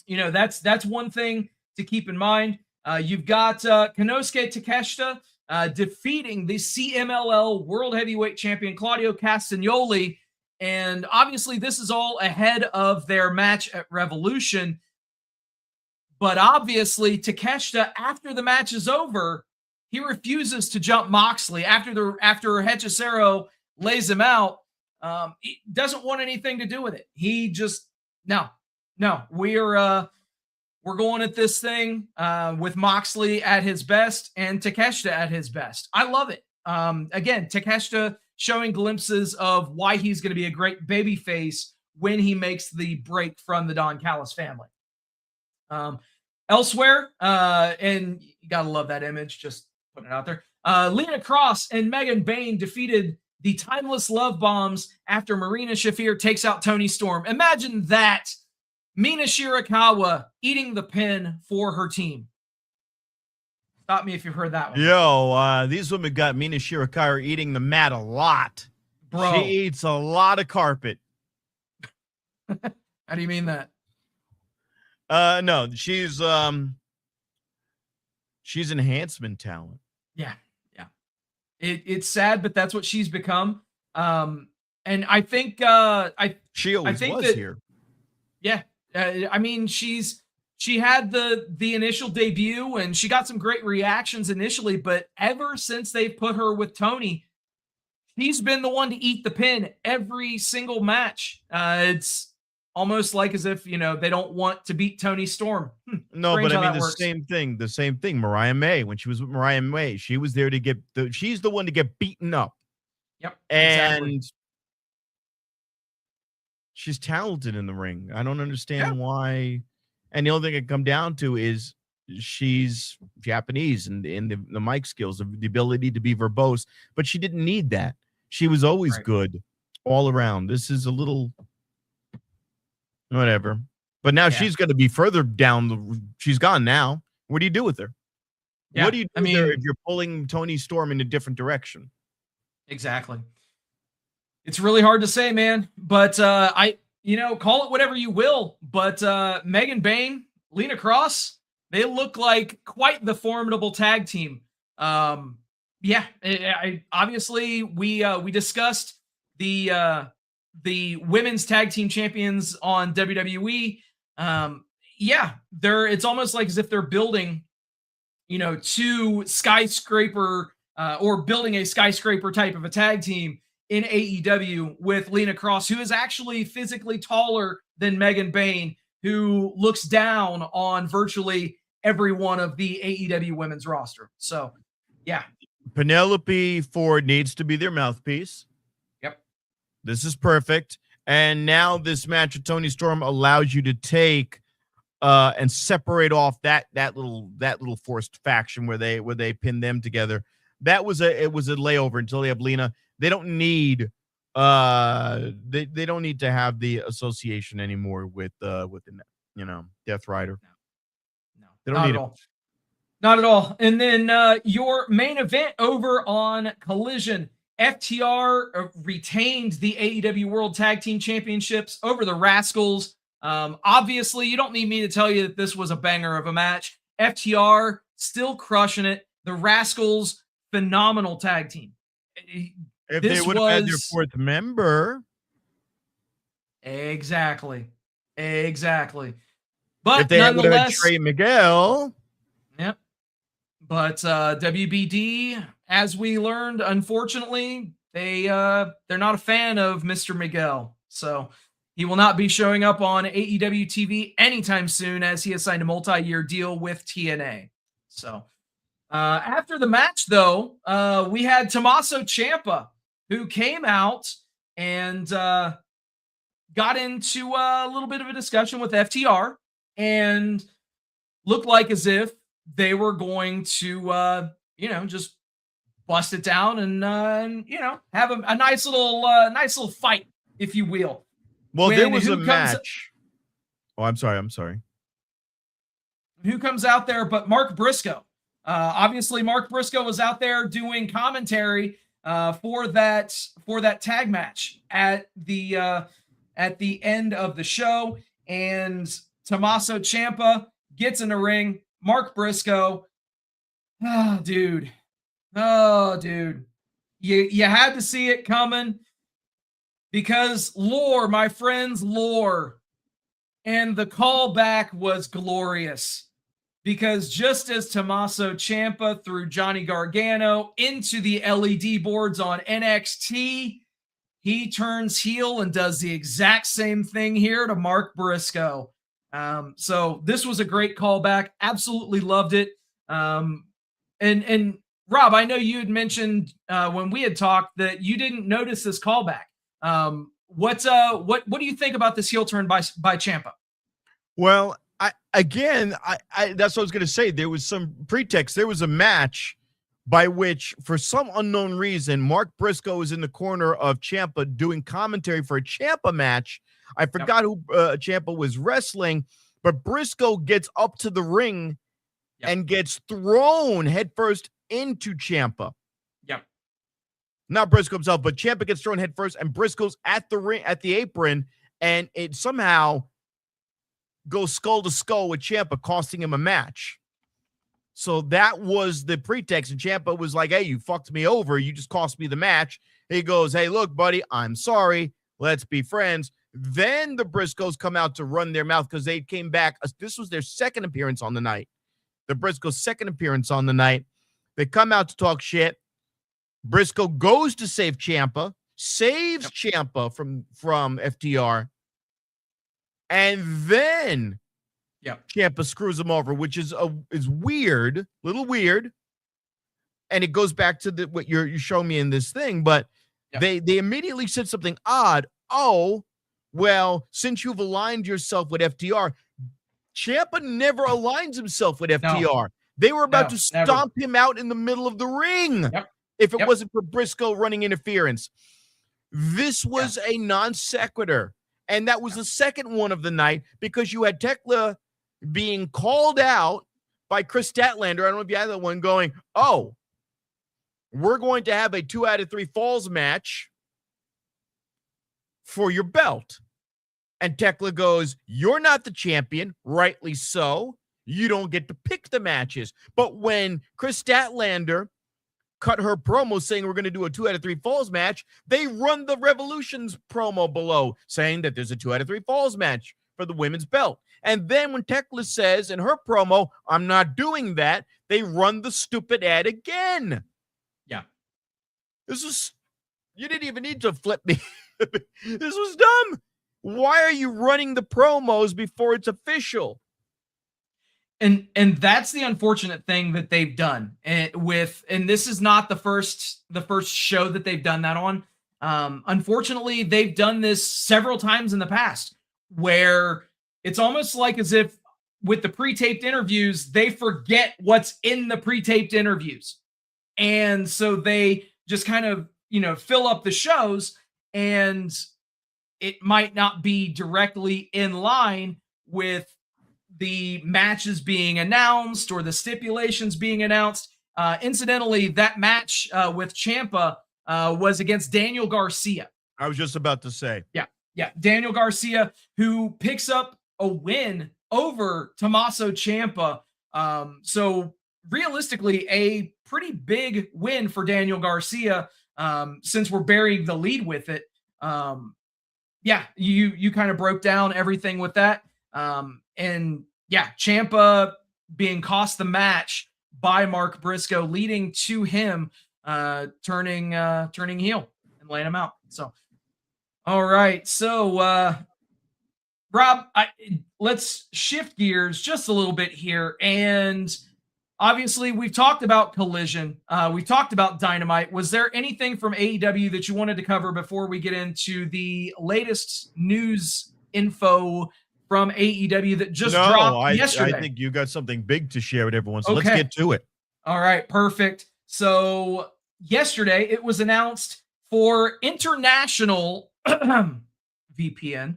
that's one thing to keep in mind. You've got Konosuke Takeshita defeating the CMLL World Heavyweight Champion Claudio Castagnoli. And obviously this is all ahead of their match at Revolution. But obviously Takeshita, after the match is over, he refuses to jump Moxley after Hechicero lays him out. He doesn't want anything to do with it. He just, no, we're going at this thing with Moxley at his best and Takeshita at his best. I love it. Again, Takeshita showing glimpses of why he's going to be a great babyface when he makes the break from the Don Callis family. Elsewhere, and you got to love that image, just putting it out there. Lena Cross and Megan Bayne defeated the Timeless Love Bombs after Marina Shafir takes out Toni Storm. Imagine that. Mina Shirakawa eating the pin for her team. Stop me if you've heard that one. Yo, these women got Mina Shirakawa eating the mat a lot. Bro. She eats a lot of carpet. How do you mean that? No, she's enhancement talent. Yeah. It's sad, but that's what she's become. And I think she always was here. Yeah. I mean, she had the initial debut and she got some great reactions initially, but ever since they've put her with Tony, she's been the one to eat the pin every single match. It's almost like as if, they don't want to beat Tony Storm. No, Strange but I how mean that works. the same thing. Mariah May, when she was with Mariah May, she was there to she's the one to get beaten up. Yep. And exactly. she's talented in the ring. I don't understand why. And the only thing it come down to is she's Japanese and in the mic skills, the ability to be verbose, but she didn't need that. She was always good all around. This is a little whatever. But now she's going to be further down. She's gone now. What do you do with her? Yeah. What do you do with her if you're pulling Tony Storm in a different direction? Exactly. It's really hard to say, man. But call it whatever you will. But Megan Bayne, Lena Cross, they look like quite the formidable tag team. Obviously we discussed the women's tag team champions on WWE. It's almost like as if they're building, two skyscraper or building a skyscraper type of a tag team in AEW with Lena Cross, who is actually physically taller than Megan Bayne, who looks down on virtually every one of the AEW women's roster. So, yeah. Penelope Ford needs to be their mouthpiece. Yep. This is perfect. And now this match with Tony Storm allows you to take and separate off that little forced faction where they pin them together. It was a layover until they have Lena. They don't need they don't need to have the association anymore with the Death Rider. No. They don't need it. Not at all. And then your main event over on Collision, FTR retained the AEW World Tag Team Championships over the Rascals. Obviously, you don't need me to tell you that this was a banger of a match. FTR still crushing it. The Rascals, phenomenal tag team. If they would have had their fourth member. Exactly. But if they would have had Trey Miguel. Yep. But WBD, as we learned, unfortunately, they're not a fan of Mr. Miguel. So he will not be showing up on AEW TV anytime soon, as he has signed a multi-year deal with TNA. So after the match, though, we had Tommaso Ciampa, who came out and got into a little bit of a discussion with FTR and looked like as if they were going to, just bust it down and have a nice little fight, if you will. Well, there was a match. Oh, I'm sorry. Who comes out there but Mark Briscoe? Obviously, Mark Briscoe was out there doing commentary for that tag match at the end of the show, and Tommaso Ciampa gets in the ring. Mark Briscoe, dude, you had to see it coming because lore, my friends, lore, and the callback was glorious. Because just as Tommaso Ciampa threw Johnny Gargano into the LED boards on NXT, he turns heel and does the exact same thing here to Mark Briscoe. So this was a great callback. Absolutely loved it. And Rob, I know you had mentioned when we had talked that you didn't notice this callback. What do you think about this heel turn by Ciampa? Well, I that's what I was going to say. There was some pretext. There was a match by which, for some unknown reason, Mark Briscoe was in the corner of Ciampa doing commentary for a Ciampa match. I forgot who Ciampa was wrestling, but Briscoe gets up to the ring and gets thrown headfirst into Ciampa. Yep. Not Briscoe himself, but Ciampa gets thrown headfirst, and Briscoe's at the ring, at the apron, and it somehow goes skull to skull with Ciampa, costing him a match. So that was the pretext. And Ciampa was like, hey, you fucked me over. You just cost me the match. He goes, hey, look, buddy, I'm sorry. Let's be friends. Then the Briscoes come out to run their mouth because they came back. This was their second appearance on the night. The Briscoes' second appearance on the night. They come out to talk shit. Briscoe goes to save Ciampa, saves Ciampa from FTR, and then Ciampa screws him over, which is weird, little weird. And it goes back to what you're showing me in this thing, but they immediately said something odd. Oh, well, since you've aligned yourself with FTR, Ciampa never aligns himself with FTR. No. They were about to stomp him out in the middle of the ring if it wasn't for Briscoe running interference. This was a non sequitur, and that was the second one of the night because you had Tekla being called out by Chris Statlander. I don't know if you had that one going, oh, we're going to have a 2 out of 3 falls match for your belt. And Tekla goes, you're not the champion, rightly so. You don't get to pick the matches. But when Chris Statlander cut her promo saying we're going to do a 2 out of 3 falls match, they run the Revolution's promo below saying that there's a 2 out of 3 falls match for the women's belt. And then when Tekla says in her promo, I'm not doing that, they run the stupid ad again. Yeah. You didn't even need to flip me. This was dumb. Why are you running the promos before it's official? And that's the unfortunate thing that they've done and this is not the first show that they've done that on. Unfortunately, they've done this several times in the past where it's almost like as if with the pre-taped interviews, they forget what's in the pre-taped interviews. And so they just kind of, fill up the shows, and it might not be directly in line with the matches being announced or the stipulations being announced. Incidentally, that match with Ciampa was against Daniel Garcia. I was just about to say. Yeah. Daniel Garcia, who picks up a win over Tommaso Ciampa. So realistically, a pretty big win for Daniel Garcia since we're burying the lead with it. You kind of broke down everything with that. And Ciampa being cost the match by Mark Briscoe, leading to him turning heel and laying him out. So, all right. So, Rob, let's shift gears just a little bit here. And obviously, we've talked about Collision. We talked about Dynamite. Was there anything from AEW that you wanted to cover before we get into the latest news info from AEW that just dropped yesterday? I think you got something big to share with everyone, so let's get to it. All right, perfect. So yesterday, it was announced for international VPN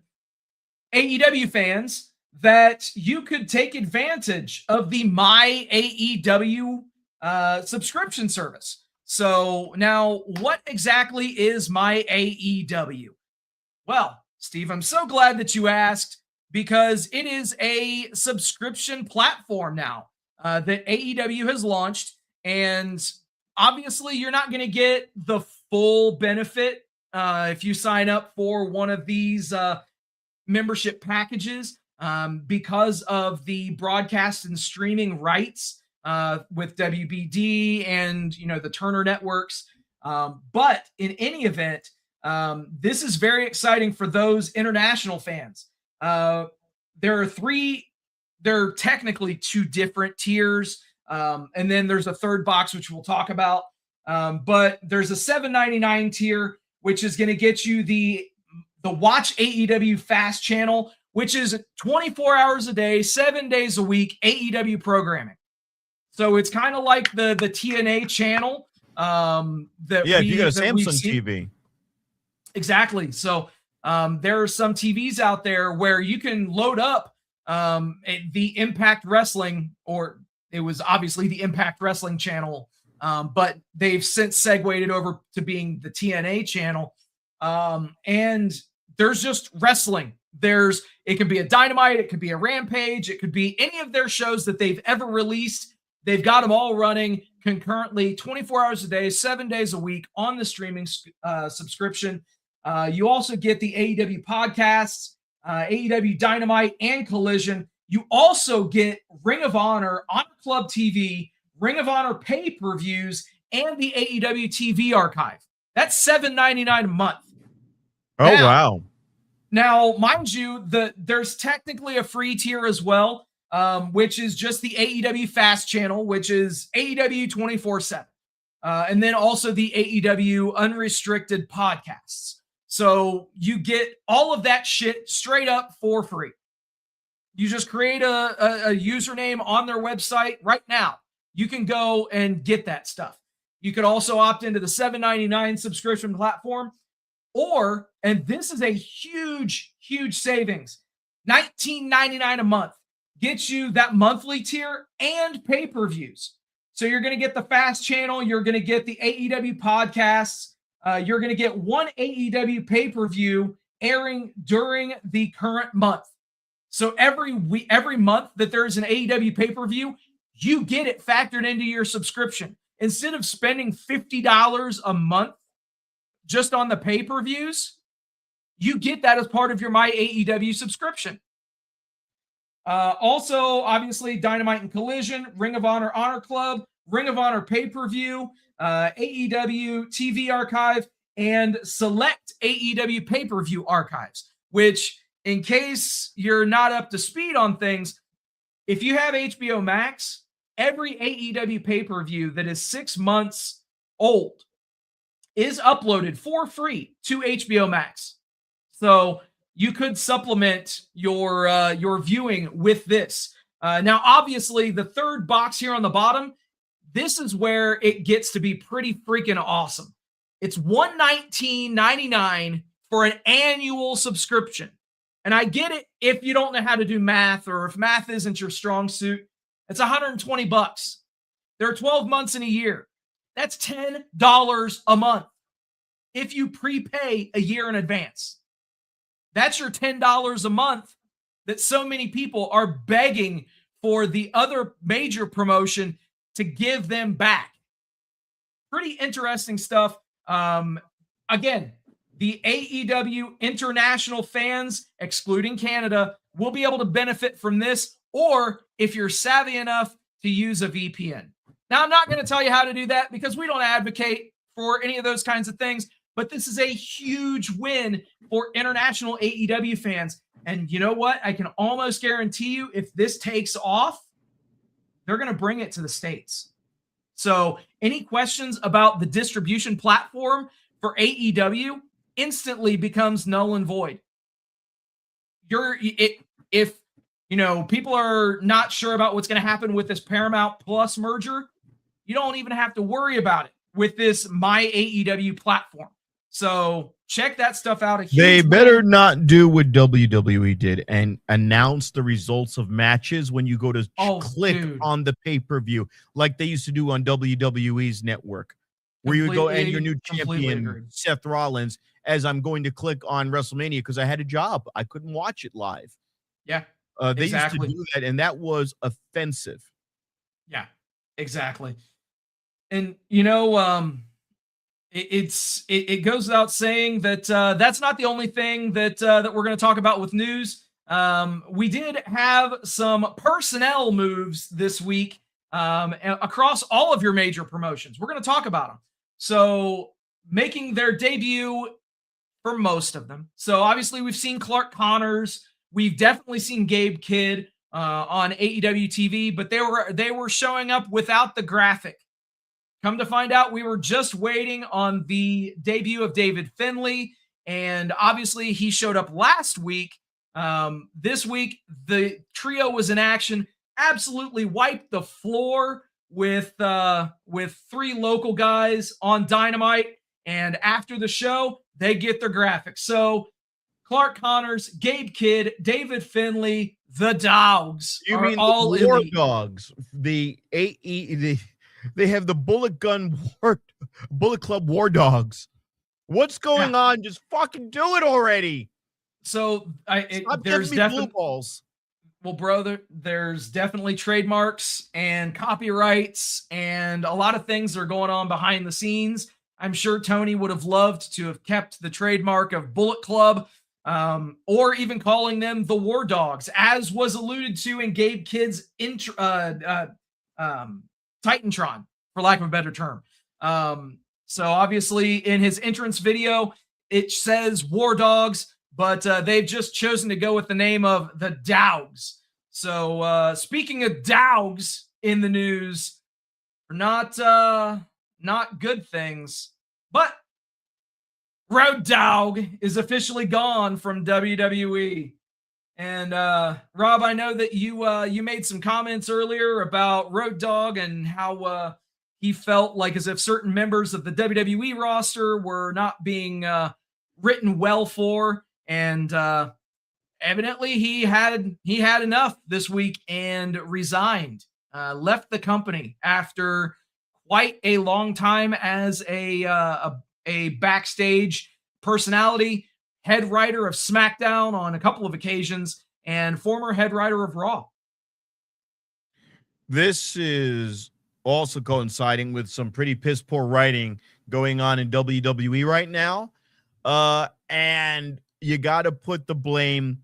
AEW fans that you could take advantage of the My AEW subscription service. So now, what exactly is My AEW? Well, Steve, I'm so glad that you asked, because it is a subscription platform now that AEW has launched. And obviously, you're not going to get the full benefit if you sign up for one of these membership packages because of the broadcast and streaming rights with WBD and the Turner networks. But in any event, this is very exciting for those international fans. There are technically 2 different tiers. And then there's a third box, which we'll talk about. But there's a $7.99 tier, which is going to get you the Watch AEW Fast channel, which is 24 hours a day, 7 days a week, AEW programming. So it's kind of like the TNA channel. If you got a Samsung TV. Exactly. So there are some TVs out there where you can load up the Impact Wrestling, or it was obviously the Impact Wrestling channel, but they've since segued it over to being the TNA channel. And there's just wrestling. It could be a Dynamite, it could be a Rampage, it could be any of their shows that they've ever released. They've got them all running concurrently, 24 hours a day, 7 days a week on the streaming subscription. You also get the AEW podcasts, AEW Dynamite, and Collision. You also get Ring of Honor, Honor Club TV, Ring of Honor pay-per-views, and the AEW TV archive. That's $7.99 a month. Oh, wow. Now, mind you, there's technically a free tier as well, which is just the AEW Fast channel, which is AEW 24/7. And then also the AEW Unrestricted podcasts. So you get all of that shit straight up for free. You just create a username on their website right now. You can go and get that stuff. You could also opt into the $7.99 subscription platform, or, and this is a huge, huge savings, $19.99 a month gets you that monthly tier and pay-per-views. So you're going to get the Fast channel, you're going to get the AEW podcasts, you're going to get one AEW pay-per-view airing during the current month. So every month that there's an AEW pay-per-view, you get it factored into your subscription. Instead of spending $50 a month just on the pay-per-views, you get that as part of your My AEW subscription. Also, obviously, Dynamite and Collision, Ring of Honor Honor Club, Ring of Honor pay-per-view, AEW TV archive, and select AEW pay-per-view archives, which, in case you're not up to speed on things, if you have HBO Max, every AEW pay-per-view that is 6 months old is uploaded for free to HBO Max. So you could supplement your viewing with this. Now, obviously, the third box here on the bottom, this is where it gets to be pretty freaking awesome. It's $119.99 for an annual subscription. And I get it if you don't know how to do math, or if math isn't your strong suit. It's $120. There are 12 months in a year. That's $10 a month if you prepay a year in advance. That's your $10 a month that so many people are begging for the other major promotion to give them back. Pretty interesting stuff. Again, the AEW international fans, excluding Canada, will be able to benefit from this, or if you're savvy enough to use a VPN. Now, I'm not going to tell you how to do that because we don't advocate for any of those kinds of things, but this is a huge win for international AEW fans. And you know what? I can almost guarantee you, if this takes off, they're going to bring it to the States. So any questions about the distribution platform for AEW instantly becomes null and void. If people are not sure about what's going to happen with this Paramount Plus merger, you don't even have to worry about it with this My AEW platform. So check that stuff out. They better not do what WWE did and announce the results of matches when you go to click on the pay-per-view, like they used to do on WWE's network, where you go and your new champion, Seth Rollins, as I'm going to click on WrestleMania because I had a job. I couldn't watch it live. Yeah. They used to do that, and that was offensive. Yeah, exactly. And, it goes without saying that that's not the only thing that we're going to talk about with news. We did have some personnel moves this week across all of your major promotions. We're going to talk about them. So making their debut for most of them. So obviously we've seen Clark Connors. We've definitely seen Gabe Kidd on AEW TV, but they were showing up without the graphic. Come to find out, we were just waiting on the debut of David Finlay, and obviously he showed up last week. This week, the trio was in action, absolutely wiped the floor with 3 local guys on Dynamite, and after the show, they get their graphics. So Clark Connors, Gabe Kidd, David Finlay, the Dogs. You are mean all the War elite. Dogs? They have the Bullet Club War Dogs. What's going on? Just fucking do it already. So there's definitely blue balls. Well, brother, there's definitely trademarks and copyrights and a lot of things that are going on behind the scenes. I'm sure Tony would have loved to have kept the trademark of Bullet Club, or even calling them the War Dogs, as was alluded to in Gabe Kidd's Titantron, for lack of a better term. So obviously in his entrance video, it says War Dogs, but they've just chosen to go with the name of the Dogs. So speaking of Dogs in the news, not good things, but Road Dogg is officially gone from WWE. And Rob, I know that you made some comments earlier about Road Dogg and how he felt like as if certain members of the WWE roster were not being written well for, and evidently he had enough this week and resigned, left the company after quite a long time as a backstage personality, head writer of SmackDown on a couple of occasions, and former head writer of Raw. This is also coinciding with some pretty piss poor writing going on in WWE right now. And you got to put the blame.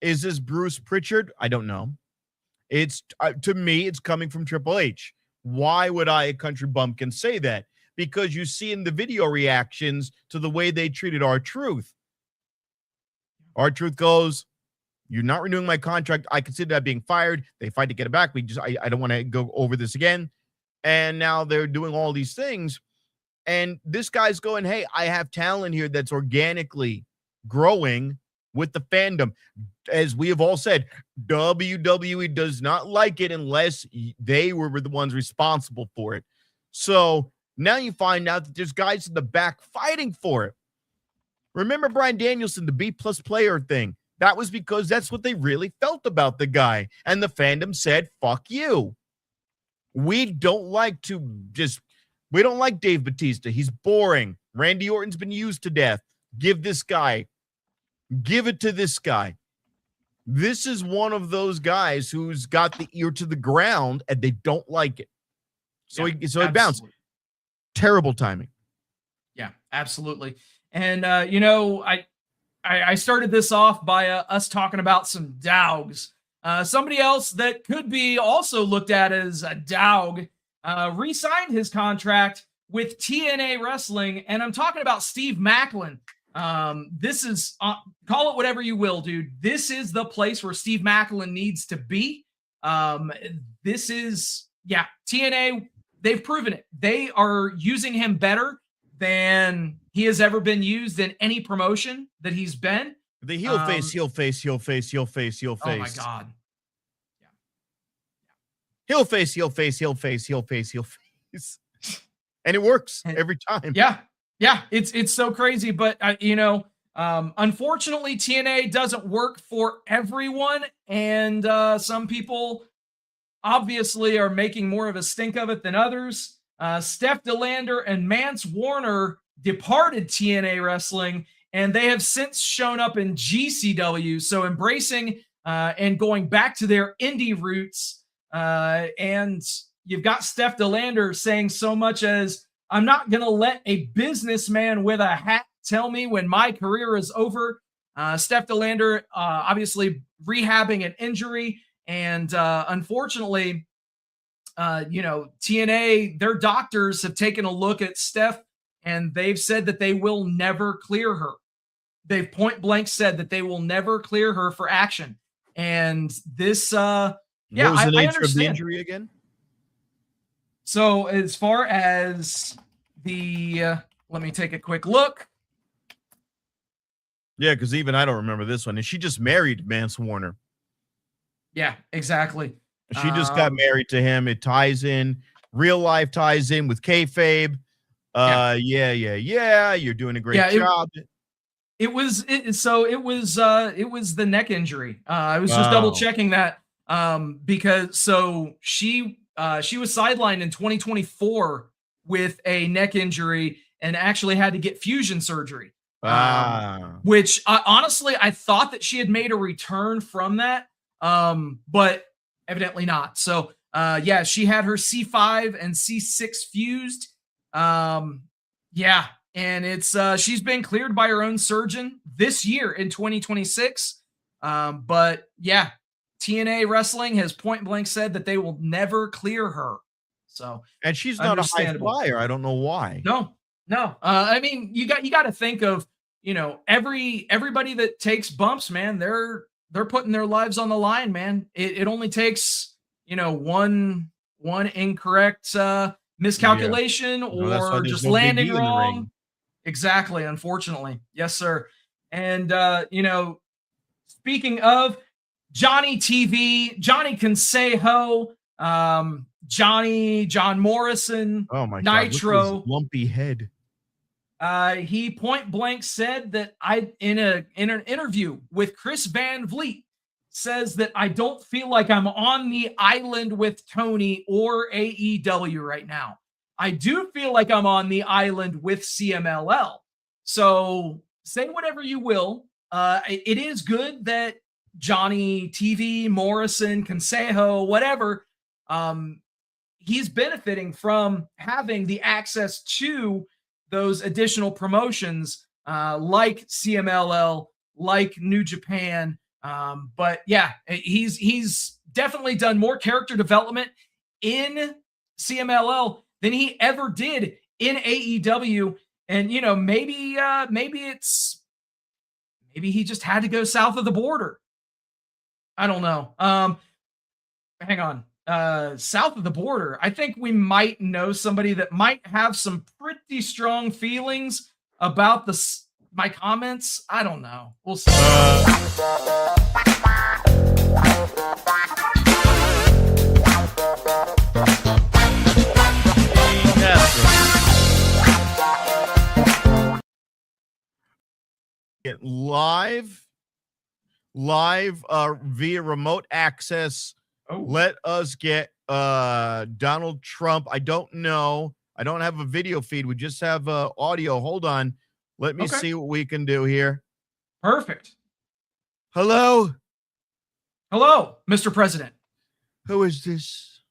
Is this Bruce Pritchard? I don't know. It's to me, it's coming from Triple H. Why would I, a country bumpkin, say that? Because you see in the video reactions to the way they treated R-Truth. R-Truth goes, "You're not renewing my contract. I consider that being fired." They fight to get it back. I don't want to go over this again. And now they're doing all these things. And this guy's going, "Hey, I have talent here that's organically growing with the fandom." As we have all said, WWE does not like it unless they were the ones responsible for it. So now you find out that there's guys in the back fighting for it. Remember Bryan Danielson, the B+ player thing? That was because that's what they really felt about the guy. And the fandom said, fuck you. We don't like Dave Bautista. He's boring. Randy Orton's been used to death. Give it to this guy. This is one of those guys who's got the ear to the ground and they don't like it. So he bounced. Terrible timing. Yeah, absolutely. And, I started this off by us talking about some dogs. Somebody else that could be also looked at as a dog re-signed his contract with TNA Wrestling, and I'm talking about Steve Maclin. This is, call it whatever you will, dude. This is the place where Steve Maclin needs to be. This is, TNA, they've proven it. They are using him better than he has ever been used in any promotion that he's been. The heel face. Oh my God. Heel face. And it works every time. Yeah. It's so crazy. But, unfortunately, TNA doesn't work for everyone. And some people obviously are making more of a stink of it than others. Steph DeLander and Mance Warner departed TNA Wrestling, and they have since shown up in GCW. So embracing and going back to their indie roots. And you've got Steph DeLander saying so much as, "I'm not going to let a businessman with a hat tell me when my career is over." Steph DeLander obviously rehabbing an injury. And unfortunately, TNA, their doctors have taken a look at Steph, and they've said that they will never clear her. They've point blank said that they will never clear her for action. And this, what was the nature of the understand. injury again? So as far as the, let me take a quick look. Yeah, because even I don't remember this one. And she just married Mance Warner. Yeah, exactly. She just got married to him. It ties in. Real life ties in with kayfabe. Yeah. You're doing a great job. It was the neck injury. I was just double checking that because she was sidelined in 2024 with a neck injury and actually had to get fusion surgery. Which honestly, I thought that she had made a return from that, but evidently not. So she had her C5 and C6 fused. Yeah, and it's she's been cleared by her own surgeon this year in 2026. But yeah, TNA Wrestling has point blank said that they will never clear her. So And she's not a high understandable. flyer. I don't know why. No, no. I mean, you got to think of, everybody that takes bumps, man. They're putting their lives on the line, man. It only takes one incorrect miscalculation That's why or there's just no Big landing E in the wrong. ring. Exactly. Unfortunately, yes, sir. And speaking of Johnny TV, Johnny Consejo, John Morrison, Oh my God, look at his Nitro. lumpy head. He point blank said that in an interview with Chris Van Vliet, says that I don't feel like I'm on the island with Tony or AEW right now. I do feel like I'm on the island with CMLL. So say whatever you will. It is good that Johnny TV, Morrison, Consejo, whatever, he's benefiting from having the access to those additional promotions like CMLL, like New Japan. But yeah, he's definitely done more character development in CMLL than he ever did in AEW. And maybe he just had to go south of the border. I don't know. Hang on. South of the border, I think we might know somebody that might have some pretty strong feelings about my comments. I don't know. We'll see. Get live via remote access. Oh. Let us get Donald Trump. I don't know. I don't have a video feed. We just have audio. Hold on. Let me see what we can do here. Perfect. Hello, Mr. President. who is this?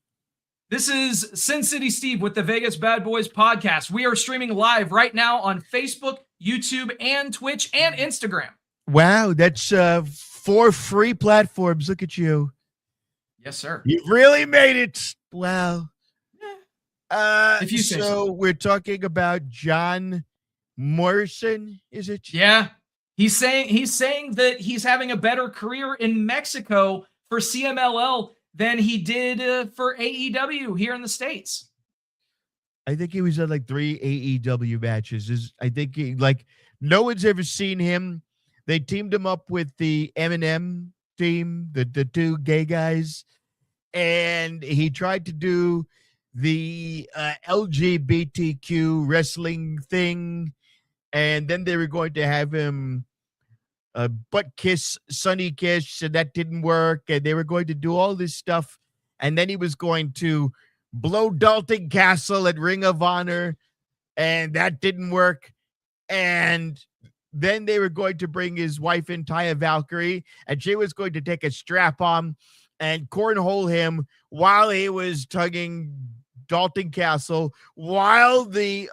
This is Sin City Steve with the Vegas Bad Boys podcast. We are streaming live right now on Facebook, YouTube, and Twitch, and Instagram. Wow, that's 4 free platforms. Look at you. Yes, sir. You've really made it. Wow. If you say so. We're talking about John Morrison, is it? Yeah. He's saying that he's having a better career in Mexico for CMLL than he did for AEW here in the States. I think he was at like 3 AEW matches. I think no one's ever seen him. They teamed him up with the Eminem team, the 2 gay guys, and he tried to do the LGBTQ wrestling thing, and then they were going to have him butt kiss Sunny Kiss, and that didn't work, and they were going to do all this stuff, and then he was going to blow Dalton Castle at Ring of Honor, and that didn't work, and then they were going to bring his wife in, Taya Valkyrie, and she was going to take a strap on and cornhole him while he was tugging Dalton Castle, while the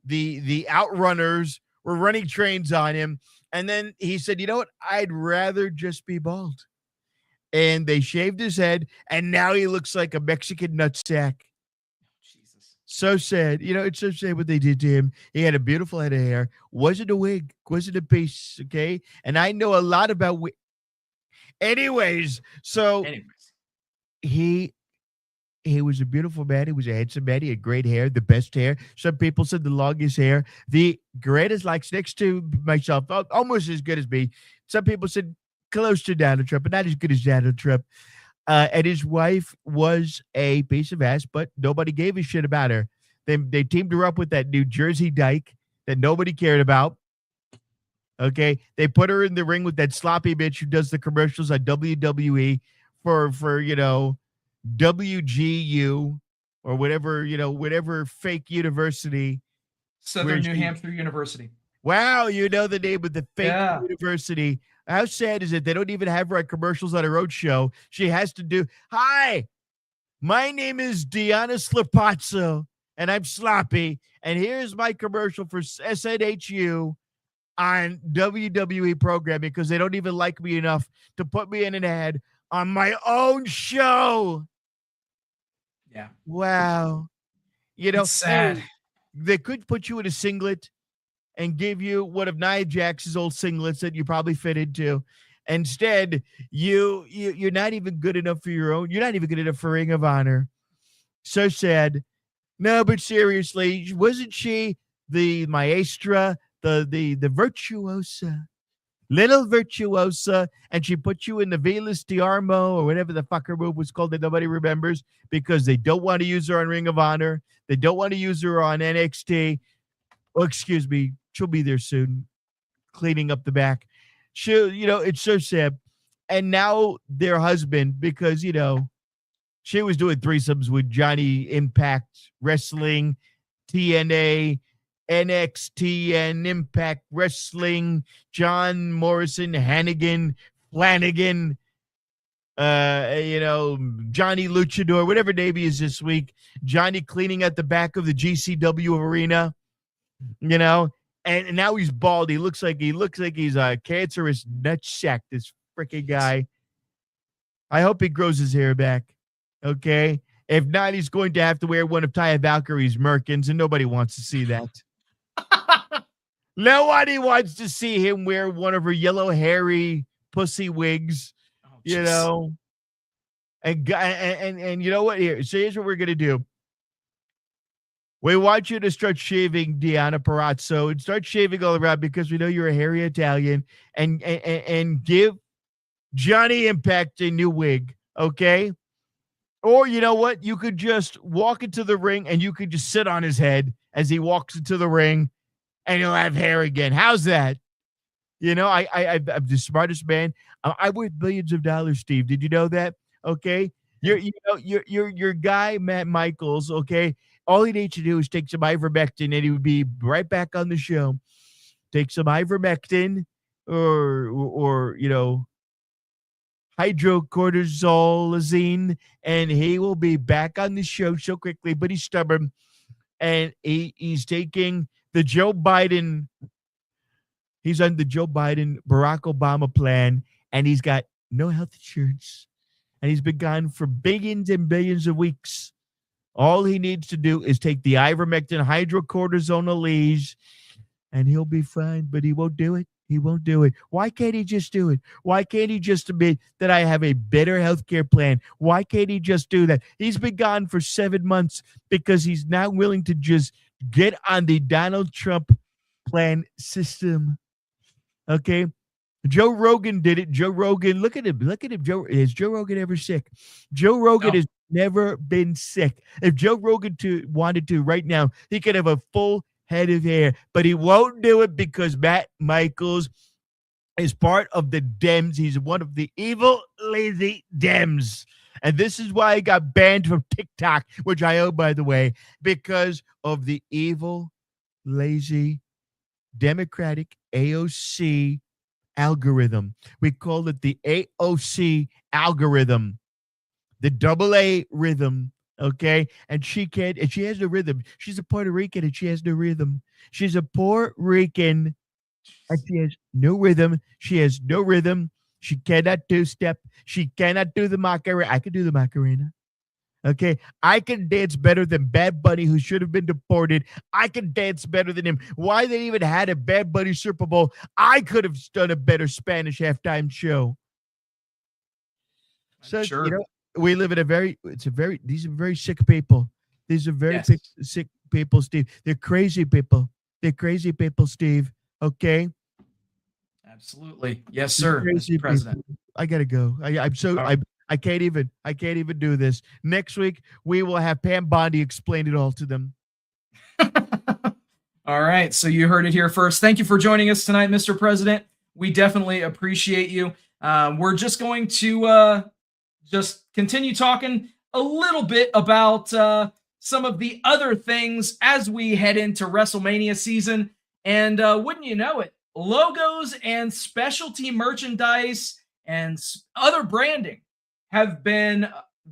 Outrunners were running trains on him. And then he said, you know what? I'd rather just be bald. And they shaved his head, and now he looks like a Mexican nutsack. Jesus. So sad. It's so sad what they did to him. He had a beautiful head of hair. Wasn't a wig. Wasn't a piece, okay? And I know a lot about Anyways, he was a beautiful man. He was a handsome man. He had great hair, the best hair. Some people said the longest hair. The greatest, like next to myself, almost as good as me. Some people said close to Donald Trump, but not as good as Donald Trump. And his wife was a piece of ass, but nobody gave a shit about her. They teamed her up with that New Jersey dyke that nobody cared about. Okay, they put her in the ring with that sloppy bitch who does the commercials on WWE for WGU or whatever fake university. Southern New Hampshire University. Wow, you know the name of the fake university. How sad is it? They don't even have her at commercials on her own show. She has to do, hi, my name is Diana Slapazzo. and I'm sloppy. And here's my commercial for SNHU on WWE programming because they don't even like me enough to put me in an ad on my own show. Yeah. Wow. You know, It's sad. hey, they could put you in a singlet and give you one of Nia Jax's old singlets that you probably fit into. Instead, you're not even good enough for your own. You're not even good enough for Ring of Honor. So sad. No, but seriously, wasn't she the maestra, the virtuosa, little virtuosa, and she put you in the Velas Diarmo or whatever the fuck her move was called that nobody remembers because they don't want to use her on Ring of Honor. They don't want to use her on NXT. Oh, excuse me. She'll be there soon, cleaning up the back. It's so sad. And now their husband, because, she was doing threesomes with Johnny Impact Wrestling, TNA, NXT, and Impact Wrestling, John Morrison, Hannigan, Flanagan, Johnny Luchador, whatever name he is this week. Johnny cleaning at the back of the GCW arena, and now he's bald. He looks like he's a cancerous nutsack, this freaking guy. I hope he grows his hair back. Okay. If not, he's going to have to wear one of Taya Valkyrie's Merkins, and nobody wants to see that. Nobody wants to see him wear one of her yellow, hairy pussy wigs, And you know what? Here's what we're going to do. We want you to start shaving Deonna Purrazzo and start shaving all around because we know you're a hairy Italian and give Johnny Impact a new wig. Okay. Or you know what? You could just walk into the ring and you could just sit on his head as he walks into the ring and he'll have hair again. How's that? I'm the smartest man. I'm worth billions of dollars, Steve. Did you know that? Okay. Your guy, Matt Michaels. Okay. All he needs to do is take some ivermectin and he would be right back on the show. Take some ivermectin or hydrocortisone, and he will be back on the show so quickly, but he's stubborn. And he's taking the Joe Biden. He's on the Joe Biden, Barack Obama plan, and he's got no health insurance. And he's been gone for billions and billions of weeks. All he needs to do is take the ivermectin, hydrocortisone Alege, and he'll be fine, but he won't do it. He won't do it. Why can't he just do it? Why can't he just admit that I have a better healthcare plan? Why can't he just do that? He's been gone for 7 months because he's not willing to just get on the Donald Trump plan system. Okay? Joe Rogan did it. Joe Rogan, look at him. Look at him. Is Joe Rogan ever sick? Joe Rogan has never been sick. If Joe Rogan wanted to right now, he could have a full head of hair, but he won't do it because Matt Michaels is part of the Dems. He's one of the evil, lazy Dems. And this is why he got banned from TikTok, which I own, by the way, because of the evil, lazy, Democratic AOC algorithm. We call it the AOC algorithm, the AA rhythm. Okay. And she has no rhythm. She's a Puerto Rican and she has no rhythm. She's a Puerto Rican and she has no rhythm. She has no rhythm. She cannot do step. She cannot do the Macarena. I can do the Macarena. Okay. I can dance better than Bad Bunny, who should have been deported. I can dance better than him. Why they even had a Bad Bunny Super Bowl? I could have done a better Spanish halftime show. So, sure. We live in these are very sick people. These are very sick people, Steve. They're crazy people. They're crazy people, Steve. Okay. Absolutely. Yes, sir. Mr. President. People. I gotta go. I can't even do this. Next week, we will have Pam Bondi explain it all to them. All right. So you heard it here first. Thank you for joining us tonight, Mr. President. We definitely appreciate you. We're just going to just continue talking a little bit about some of the other things as we head into WrestleMania season. And wouldn't you know it, logos and specialty merchandise and other branding have been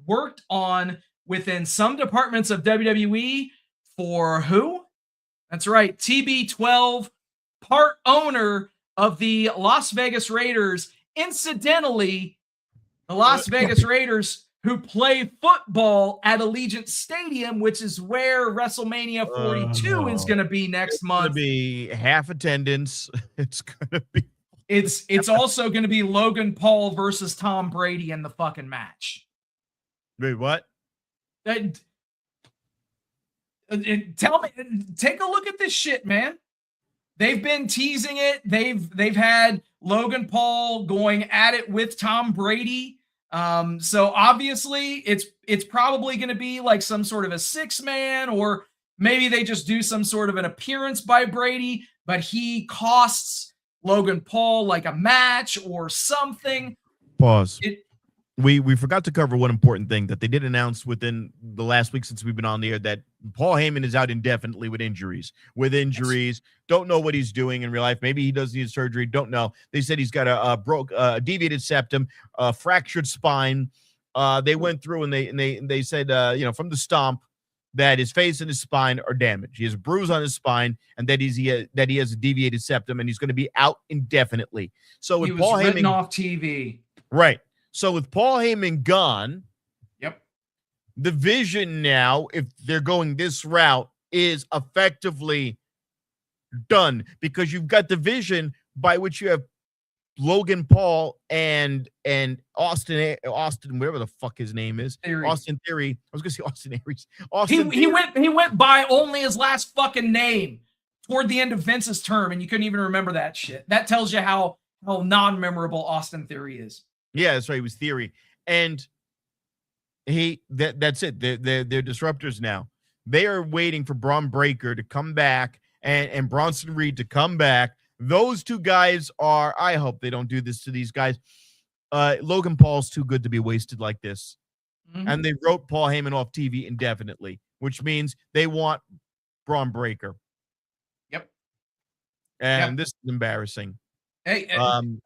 worked on within some departments of WWE for who? That's right, TB12, part owner of the Las Vegas Raiders. Incidentally, the Las Vegas Raiders who play football at Allegiant Stadium, which is where WrestleMania 42 is going to be next month. It's going to be half attendance. It's going to be. It's also going to be Logan Paul versus Tom Brady in the fucking match. Wait, what? Tell me, take a look at this shit, man. They've been teasing it. They've had Logan Paul going at it with Tom Brady. So obviously it's probably going to be like some sort of a 6-man, or maybe they just do some sort of an appearance by Brady, but he costs Logan Paul like a match or something. Pause. We forgot to cover one important thing that they did announce within the last week since we've been on the air, that Paul Heyman is out indefinitely with injuries. Don't know what he's doing in real life. Maybe he does need surgery. Don't know. They said he's got a deviated septum, a fractured spine. They went through and they said from the stomp that his face and his spine are damaged. He has a bruise on his spine, and that he has a deviated septum, and he's going to be out indefinitely. So with Paul Heyman off TV, right? So with Paul Heyman gone, yep, the vision now, if they're going this route, is effectively done, because you've got the vision by which you have Logan Paul and Austin, whatever the fuck his name is, Theory. Austin Theory. I was gonna say Austin Aries. He went by only his last fucking name toward the end of Vince's term, and you couldn't even remember that shit. That tells you how non-memorable Austin Theory is. Yeah, that's right. He was Theory, and that's it. They're disruptors now. They are waiting for Braun Breaker to come back and Bronson Reed to come back. Those two guys are. I hope they don't do this to these guys. Logan Paul's too good to be wasted like this, and they wrote Paul Heyman off TV indefinitely, which means they want Braun Breaker. Yep, and this is embarrassing. Hey,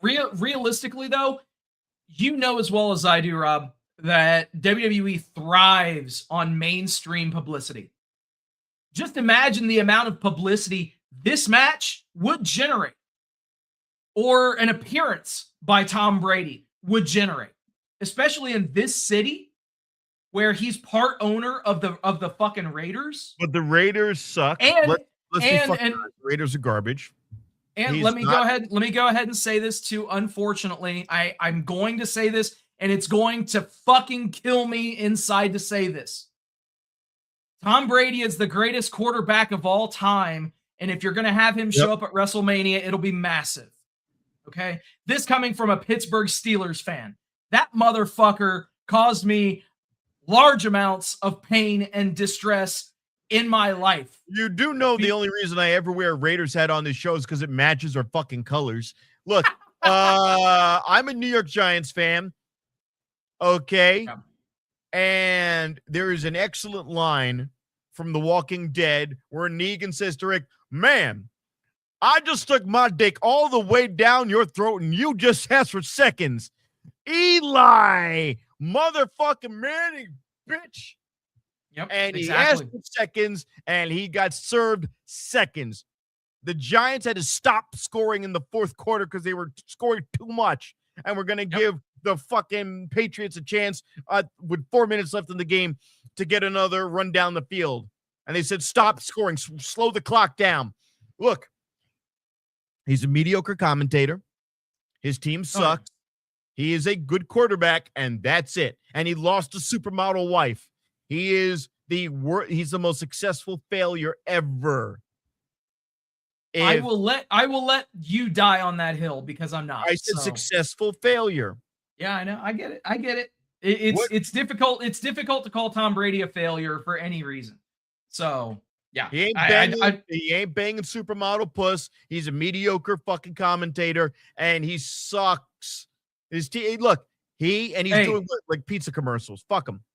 realistically though, you know as well as I do, Rob, that WWE thrives on mainstream publicity. Just imagine the amount of publicity this match would generate, or an appearance by Tom Brady would generate, especially in this city where he's part owner of the fucking Raiders. But the Raiders suck. And let's be fucking honest. Raiders are garbage. And let me go ahead and say this too. Unfortunately, I'm going to say this, and it's going to fucking kill me inside to say this. Tom Brady is the greatest quarterback of all time, and if you're going to have him show up at WrestleMania, it'll be massive. Okay? This coming from a Pittsburgh Steelers fan. That motherfucker caused me large amounts of pain and distress in my life. You do know the only reason I ever wear a Raiders hat on this show is because it matches our fucking colors. Look, I'm a New York Giants fan. Okay. Yeah. And there is an excellent line from The Walking Dead where Negan says to Rick, "Man, I just stuck my dick all the way down your throat and you just asked for seconds. Eli, motherfucking Manny, bitch." Yep, and he asked for seconds, and he got served seconds. The Giants had to stop scoring in the fourth quarter because they were scoring too much, and we're going to give the fucking Patriots a chance with 4 minutes left in the game to get another run down the field. And they said, stop scoring, slow the clock down. Look, he's a mediocre commentator. His team sucks. He is a good quarterback, and that's it. And he lost a supermodel wife. He is he's the most successful failure ever. I will let you die on that hill because I'm not. I said successful failure. Yeah, I know. I get it. It's difficult. It's difficult to call Tom Brady a failure for any reason. So yeah, he ain't banging supermodel puss. He's a mediocre fucking commentator, and he sucks. He's doing like pizza commercials. Fuck him.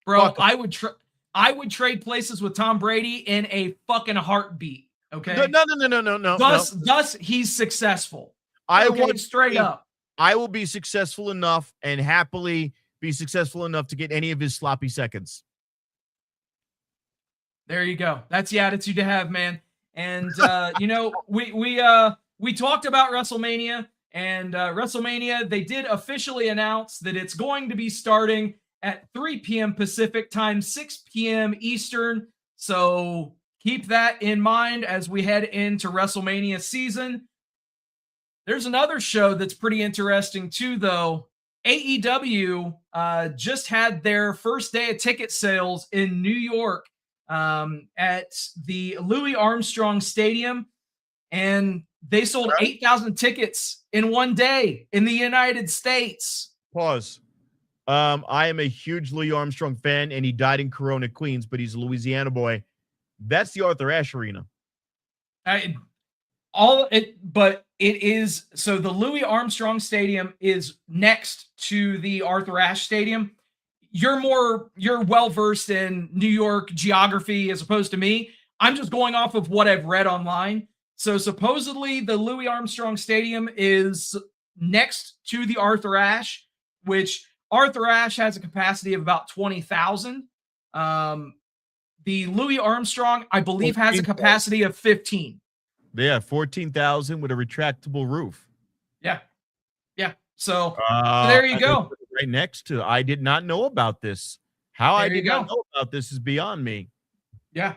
Bro, I would trade places with Tom Brady in a fucking heartbeat. Okay. No. Thus, he's successful. I will be successful enough and happily be successful enough to get any of his sloppy seconds. There you go. That's the attitude to have, man. And you know, we talked about WrestleMania, and WrestleMania, they did officially announce that it's going to be starting at 3 p.m. Pacific time, 6 p.m. Eastern. So keep that in mind as we head into WrestleMania season. There's another show that's pretty interesting too, though. AEW just had their first day of ticket sales in New York at the Louis Armstrong Stadium, and they sold 8,000 tickets in one day in the United States. Pause. I am a huge Louis Armstrong fan, and he died in Corona, Queens, but he's a Louisiana boy. That's the Arthur Ashe Arena. But it is, so the Louis Armstrong Stadium is next to the Arthur Ashe Stadium. You're well versed in New York geography as opposed to me. I'm just going off of what I've read online. So supposedly the Louis Armstrong Stadium is next to the Arthur Ashe, which Arthur Ashe has a capacity of about 20,000. The Louis Armstrong, I believe, has a capacity of 15. Yeah, 14,000 with a retractable roof. Yeah. So there you go. Right next to, I did not know about this. How I did not know about this is beyond me. Yeah.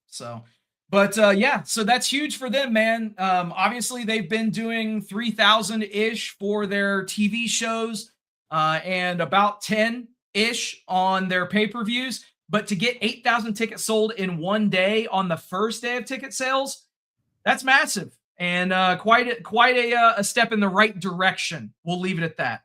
So, but yeah, so that's huge for them, man. Obviously, they've been doing 3,000-ish for their TV shows and about 10-ish on their pay-per-views. But to get 8,000 tickets sold in one day on the first day of ticket sales, that's massive, and quite a step in the right direction. We'll leave it at that.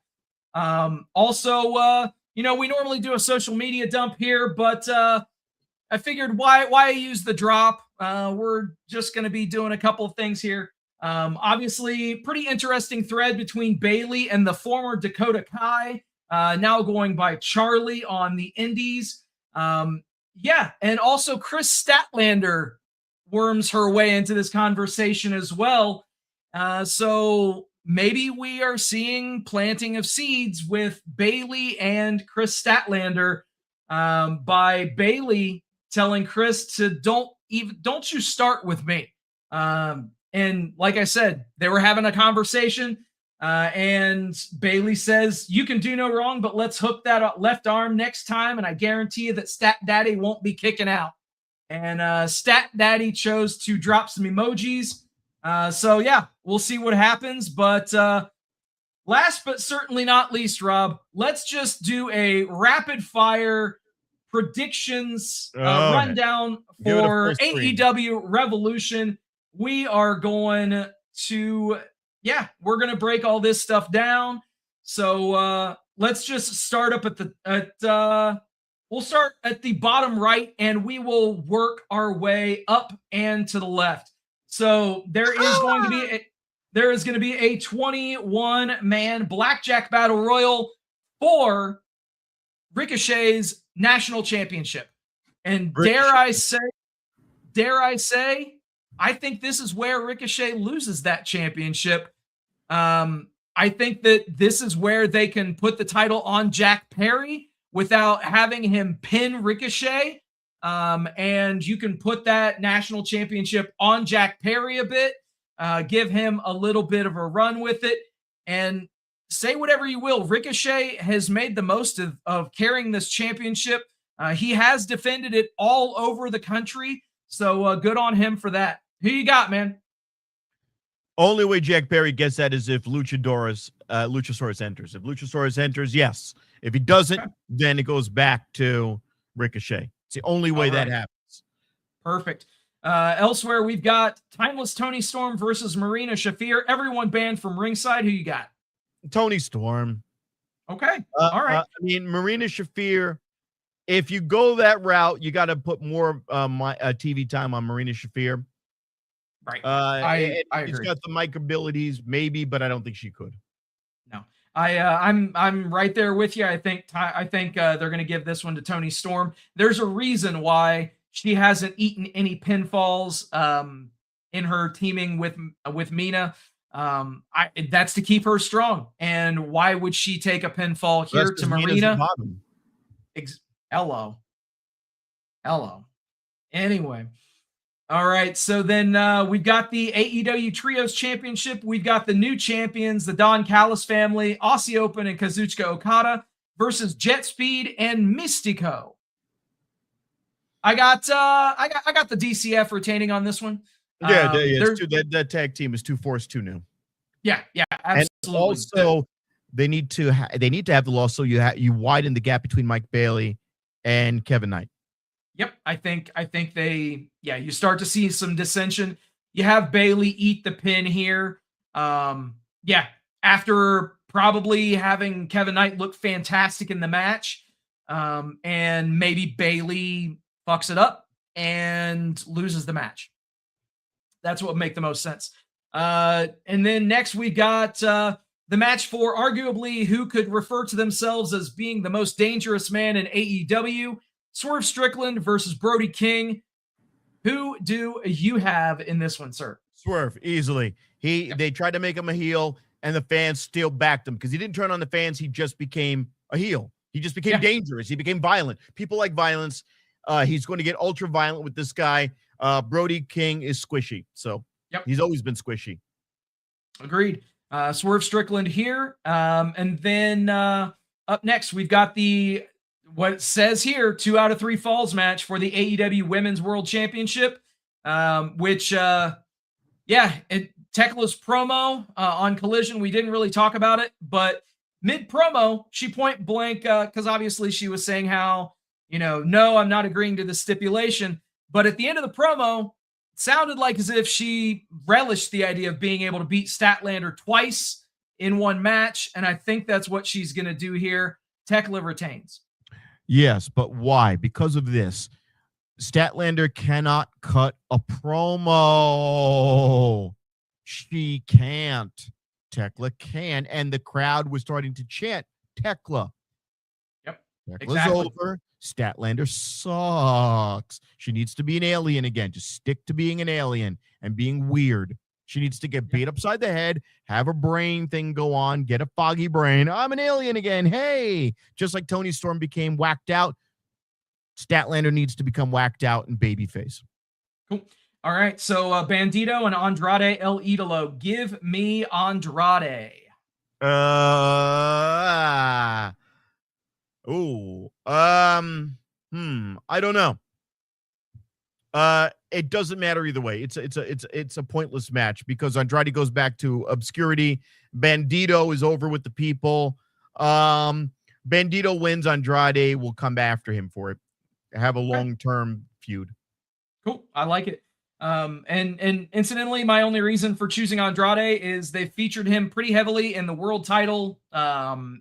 Also, you know, we normally do a social media dump here, but I figured why use the drop? We're just going to be doing a couple of things here. Obviously, pretty interesting thread between Bayley and the former Dakota Kai, now going by Charlie on the Indies. Yeah, and also Chris Statlander worms her way into this conversation as well. So maybe we are seeing planting of seeds with Bayley and Chris Statlander, by Bayley telling Chris to don't you start with me. And like I said, they were having a conversation, and Bayley says, you can do no wrong, but let's hook that left arm next time, and I guarantee you that Stat Daddy won't be kicking out. And Stat Daddy chose to drop some emojis. So yeah, we'll see what happens. But last but certainly not least, Rob, let's just do a rapid fire predictions rundown for AEW Revolution. We are going to, we're going to break all this stuff down. So let's just start up we'll start at the bottom right, and we will work our way up and to the left. So there is going to be a 21-man blackjack battle royal for Ricochet's national championship. And dare I say, I think this is where Ricochet loses that championship. I think that this is where they can put the title on Jack Perry without having him pin Ricochet. And you can put that national championship on Jack Perry a bit, give him a little bit of a run with it, and say whatever you will. Ricochet has made the most of carrying this championship. He has defended it all over the country, so good on him for that. Who you got, man? Only way Jack Perry gets that is if Luchasaurus enters. If Luchasaurus enters, yes. If he doesn't, then it goes back to Ricochet. It's the only way that happens. Perfect. Elsewhere, we've got Timeless Tony Storm versus Marina Shafir. Everyone banned from ringside. Who you got? Tony Storm. Okay. All right. I mean, Marina Shafir, if you go that route, you got to put more TV time on Marina Shafir. Right. I agree. She's got the mic abilities, maybe, but I don't think she could. No. I'm right there with you. I think they're going to give this one to Tony Storm. There's a reason why she hasn't eaten any pinfalls in her teaming with Mina. That's to keep her strong. And why would she take a pinfall here to Marina? Hello. Anyway. All right. So then we've got the AEW Trios Championship. We've got the new champions, the Don Callis family, Aussie Open and Kazuchika Okada versus Jet Speed and Mystico. I got the DCF retaining on this one. Yeah, that tag team is 2-4-2 new. Yeah, absolutely. And also, they need to have the loss so you widen the gap between Mike Bailey and Kevin Knight. Yep, I think you start to see some dissension. You have Bailey eat the pin here. After probably having Kevin Knight look fantastic in the match, and maybe Bailey fucks it up and loses the match. That's what would make the most sense. And then next we got the match for arguably who could refer to themselves as being the most dangerous man in AEW. Swerve Strickland versus Brody King. Who do you have in this one, sir? Swerve, easily. They tried to make him a heel, and the fans still backed him because he didn't turn on the fans. He just became a heel. He just became dangerous. He became violent. People like violence. He's going to get ultra violent with this guy. Brody King is squishy, so he's always been squishy. Agreed. Swerve Strickland here, and then up next we've got what it says here, 2 out of 3 falls match for the AEW Women's World Championship, which, Tekla's promo on Collision, we didn't really talk about it, but mid-promo, she point blank, because obviously she was saying how, no, I'm not agreeing to the stipulation, but at the end of the promo, it sounded like as if she relished the idea of being able to beat Statlander twice in one match, and I think that's what she's going to do here. Tekla retains. Yes, but why? Because of this. Statlander cannot cut a promo. She can't. Tekla can. And the crowd was starting to chant Tekla. Yep. Tekla's over. Statlander sucks. She needs to be an alien again. Just stick to being an alien and being weird. She needs to get beat upside the head, have a brain thing go on, get a foggy brain. I'm an alien again. Hey, just like Tony Storm became whacked out, Statlander needs to become whacked out and babyface. Cool. All right. So Bandito and Andrade El Idolo. Give me Andrade. I don't know. It doesn't matter either way. It's a pointless match because Andrade goes back to obscurity. Bandito is over with the people. Bandito wins. Andrade will come after him for it. Have a long-term feud. Cool. I like it. And incidentally, my only reason for choosing Andrade is they featured him pretty heavily in the world title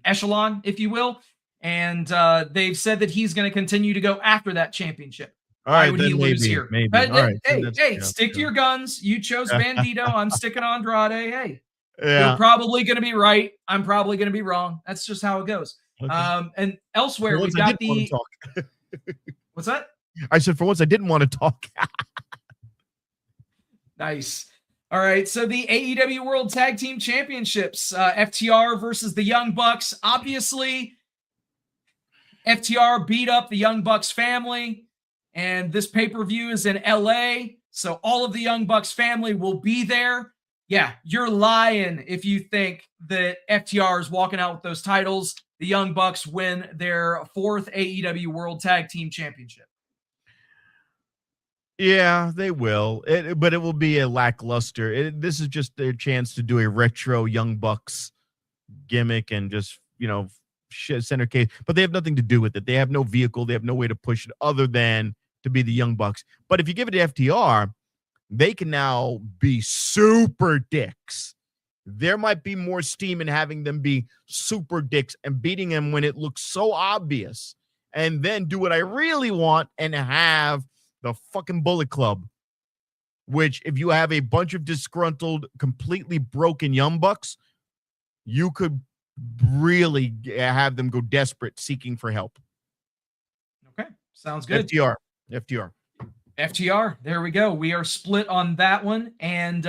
echelon, if you will. And they've said that he's going to continue to go after that championship. Why would he lose here? Maybe. But, all right. Hey, stick to your guns. You chose Bandito. I'm sticking Andrade. Hey, yeah. You're probably going to be right. I'm probably going to be wrong. That's just how it goes. Okay. And elsewhere, we've got the... What's that? I said, for once, I didn't want to talk. Nice. All right. So the AEW World Tag Team Championships, FTR versus the Young Bucks. Obviously, FTR beat up the Young Bucks family. And this pay-per-view is in LA, so all of the Young Bucks family will be there. Yeah, you're lying if you think that FTR is walking out with those titles. The Young Bucks win their 4th AEW World Tag Team Championship. Yeah, they will. But it will be a lackluster. This is just their chance to do a retro Young Bucks gimmick and just, center case. But they have nothing to do with it. They have no vehicle. They have no way to push it other than to be the Young Bucks. But if you give it to FTR, they can now be super dicks. There might be more steam in having them be super dicks and beating them when it looks so obvious. And then do what I really want and have the fucking Bullet Club, which if you have a bunch of disgruntled, completely broken Young Bucks, you could really have them go desperate seeking for help. Okay. Sounds good. FTR. There we go. We are split on that one. And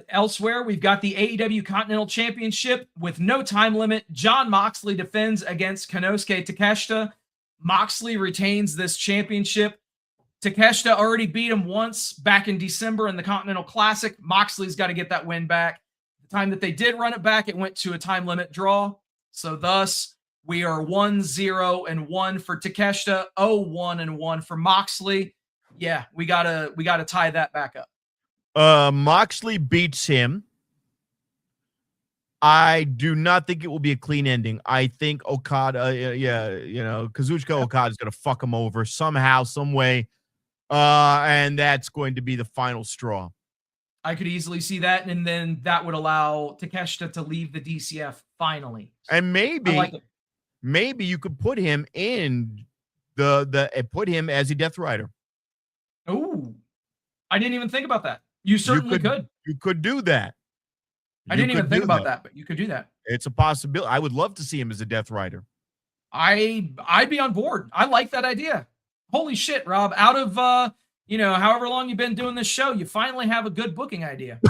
elsewhere, we've got the AEW Continental Championship with no time limit. Jon Moxley defends against Konosuke Takeshita. Moxley retains this championship. Takeshita already beat him once back in December in the Continental Classic. Moxley's got to get that win back. The time that they did run it back, it went to a time limit draw. So thus, we are 1-0-1 for Takeshita, 0-1-1 for Moxley. Yeah, we gotta tie that back up. Moxley beats him. I do not think it will be a clean ending. I think Okada, Kazuchika Okada is going to fuck him over somehow, some way. And that's going to be the final straw. I could easily see that, and then that would allow Takeshita to leave the DCF finally. And maybe you could put him in put him as a Death Rider. Oh, I didn't even think about that. You certainly could. You could do that. I didn't even think about that, but you could do that. It's a possibility. I would love to see him as a Death Rider. I'd be on board. I like that idea. Holy shit, Rob. Out of however long you've been doing this show, you finally have a good booking idea.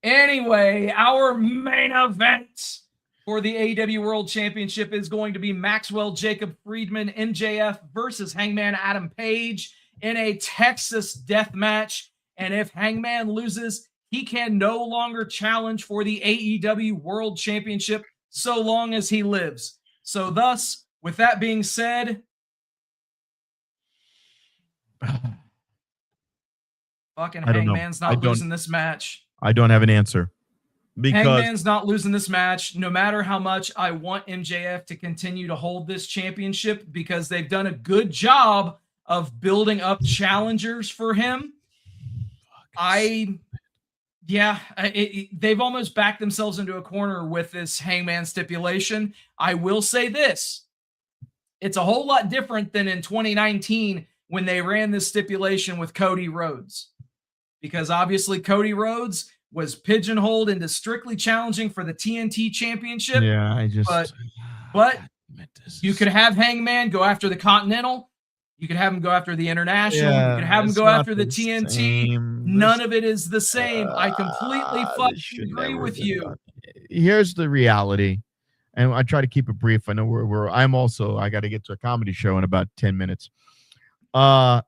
Anyway, our main event for the AEW World Championship is going to be Maxwell Jacob Friedman, MJF versus Hangman Adam Page in a Texas death match. And if Hangman loses, he can no longer challenge for the AEW World Championship so long as he lives. So thus, with that being said, fucking Hangman's not losing this match. I don't have an answer. Because Hangman's not losing this match, no matter how much I want MJF to continue to hold this championship, because they've done a good job of building up challengers for him. They've almost backed themselves into a corner with this Hangman stipulation. I will say this. It's a whole lot different than in 2019 when they ran this stipulation with Cody Rhodes. Because obviously Cody Rhodes was pigeonholed into strictly challenging for the TNT Championship. Yeah, but you could have Hangman go after the Continental. You could have him go after the International. You could have him go after the TNT. None of it is the same. I completely fucking agree with you. Here's the reality, and I try to keep it brief. I know I got to get to a comedy show in about 10 minutes. I'll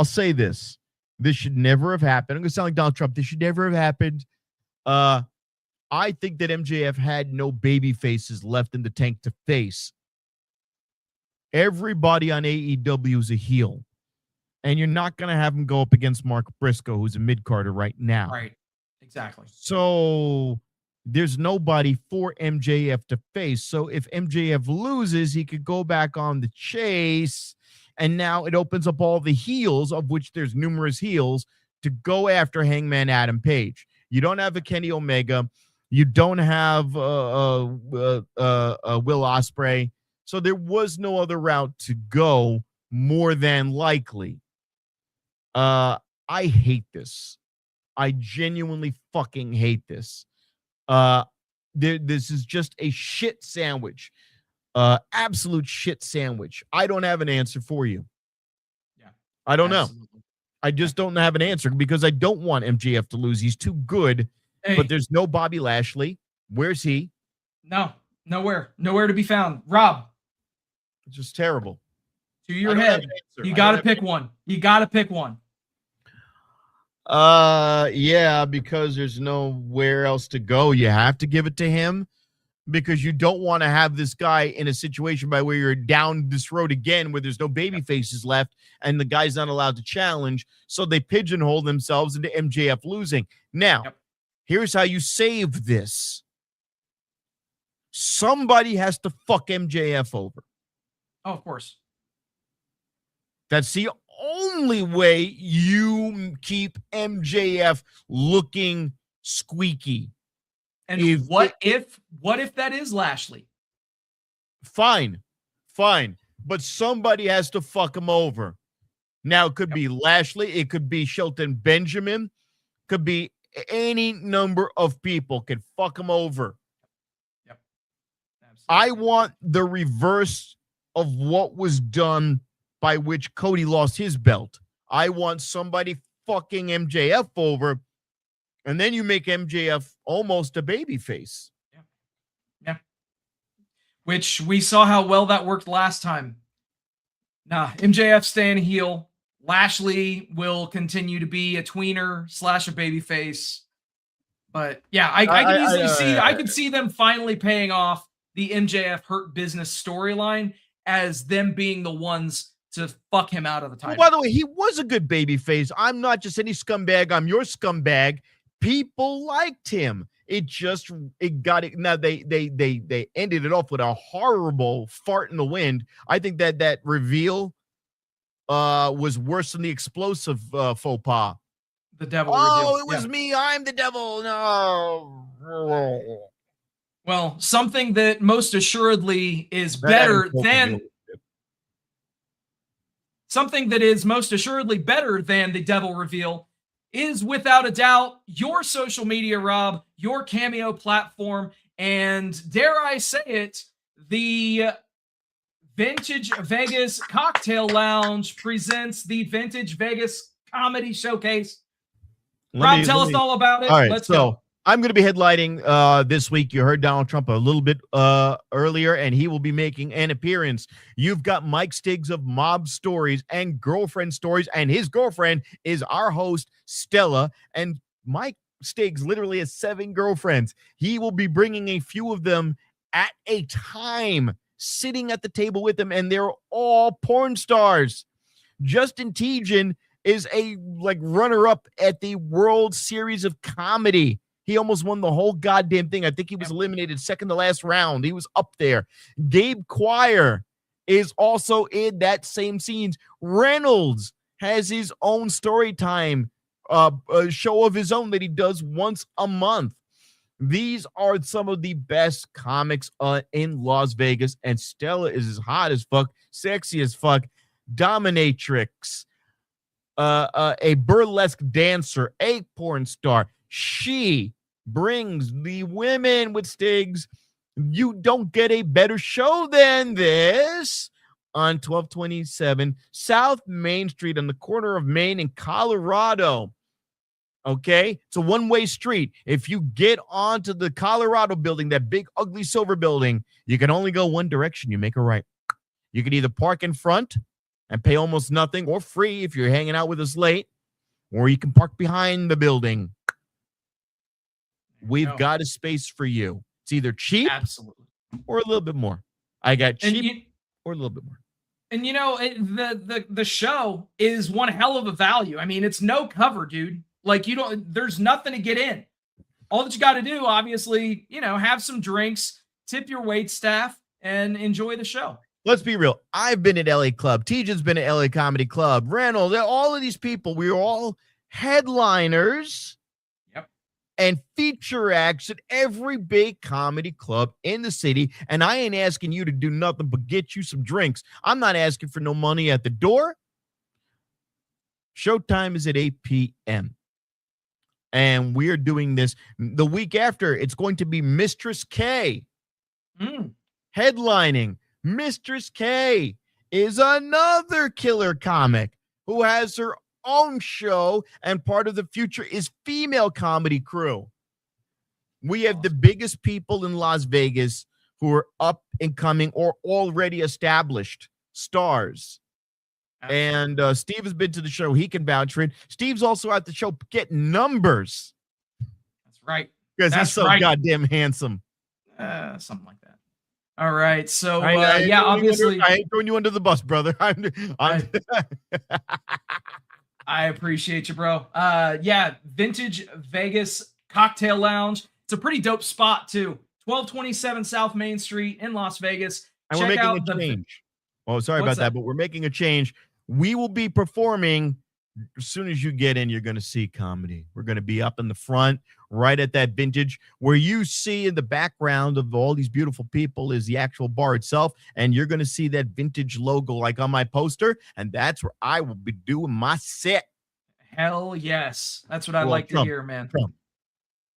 say this. This should never have happened. I'm going to sound like Donald Trump. This should never have happened. I think that MJF had no baby faces left in the tank to face. Everybody on AEW is a heel. And you're not going to have him go up against Mark Briscoe, who's a mid-carder right now. Right. Exactly. So there's nobody for MJF to face. So if MJF loses, he could go back on the chase. And now it opens up all the heels, of which there's numerous heels, to go after Hangman Adam Page. You don't have a Kenny Omega. You don't have Will Ospreay. So there was no other route to go, more than likely. I hate this. I genuinely fucking hate this. This is just a shit sandwich. Absolute shit sandwich. I don't have an answer for you. Yeah, I don't know. I just don't have an answer because I don't want MJF to lose. He's too good. Hey. But there's no Bobby Lashley. Where's he? No, nowhere to be found. Rob, it's just terrible. To your head, you got to pick one. You got to pick one. Yeah, because there's nowhere else to go. You have to give it to him. Because you don't want to have this guy in a situation by where you're down this road again where there's no baby faces left and the guy's not allowed to challenge. So they pigeonhole themselves into MJF losing. Now, here's how you save this. Somebody has to fuck MJF over. Oh, of course. That's the only way you keep MJF looking squeaky. And what if that is Lashley? Fine. But somebody has to fuck him over. Now, it could be Lashley. It could be Shelton Benjamin. Could be any number of people can fuck him over. Yep. Absolutely. I want the reverse of what was done by which Cody lost his belt. I want somebody fucking MJF over. And then you make MJF almost a babyface. Yeah. Which we saw how well that worked last time. Nah, MJF staying heel. Lashley will continue to be a tweener / a babyface. But yeah, I can easily see I could see them finally paying off the MJF Hurt Business storyline as them being the ones to fuck him out of the title. Well, by the way, he was a good babyface. I'm not just any scumbag. I'm your scumbag. People liked him. It got it. Now they ended it off with a horrible fart in the wind. I think that reveal was worse than the explosive faux pas. The devil. Oh, reveal. It was me. I'm the devil. No. Well, something that most assuredly is better than something that is most assuredly better than the devil reveal is without a doubt your social media, Rob, your Cameo platform, and dare I say it, the Vintage Vegas Cocktail Lounge presents the Vintage Vegas Comedy Showcase. Rob, tell us all about it. All right, Let's go. I'm going to be headlining this week. You heard Donald Trump a little bit earlier, and he will be making an appearance. You've got Mike Stiggs of Mob Stories and Girlfriend Stories, and his girlfriend is our host, Stella. And Mike Stiggs literally has 7 girlfriends. He will be bringing a few of them at a time, sitting at the table with him, and they're all porn stars. Justin Tejan is a runner-up at the World Series of Comedy. He almost won the whole goddamn thing. I think he was eliminated second to last round. He was up there. Gabe Quire is also in that same scenes. Reynolds has his own story time show of his own that he does once a month. These are some of the best comics in Las Vegas, and Stella is as hot as fuck, sexy as fuck, dominatrix, a burlesque dancer, a porn star. She brings the women with Stiggs. You don't get a better show than this on 1227 South Main Street on the corner of Main and Colorado. Okay, it's a one-way street. If you get onto the Colorado building, that big ugly silver building, you can only go one direction. You make a right. You can either park in front and pay almost nothing or free if you're hanging out with us late, or you can park behind the building. We've got a space for you. It's either cheap or a little bit more. I got cheap or a little bit more. And you know, the show is one hell of a value. I mean, it's no cover, dude. Like, there's nothing to get in. All that you got to do, obviously, have some drinks, tip your wait staff, and enjoy the show. Let's be real. I've been at LA Club. TJ's been at LA Comedy Club. Reynolds, all of these people, we are all headliners and feature acts at every big comedy club in the city. And I ain't asking you to do nothing but get you some drinks. I'm not asking for no money at the door. Showtime is at 8 p.m. And we're doing this the week after. It's going to be Mistress K headlining. Mistress K is another killer comic who has her own show, and part of the future is female comedy crew. We have the biggest people in Las Vegas who are up and coming or already established stars. And Steve has been to the show. He can vouch for it. Steve's also at the show getting numbers. That's right. Because he's so goddamn handsome. Something like that. All right. So, obviously. I ain't throwing you under the bus, brother. I appreciate you, bro. Vintage Vegas Cocktail Lounge. It's a pretty dope spot, too. 1227 South Main Street in Las Vegas. And we're making a change. Oh, sorry about that, but we're making a change. We will be performing. As soon as you get in, you're going to see comedy. We're going to be up in the front, right at that vintage, where you see in the background of all these beautiful people is the actual bar itself, and you're going to see that vintage logo like on my poster, and that's where I will be doing my set. Hell yes. That's what I'd like to hear, man. Trump.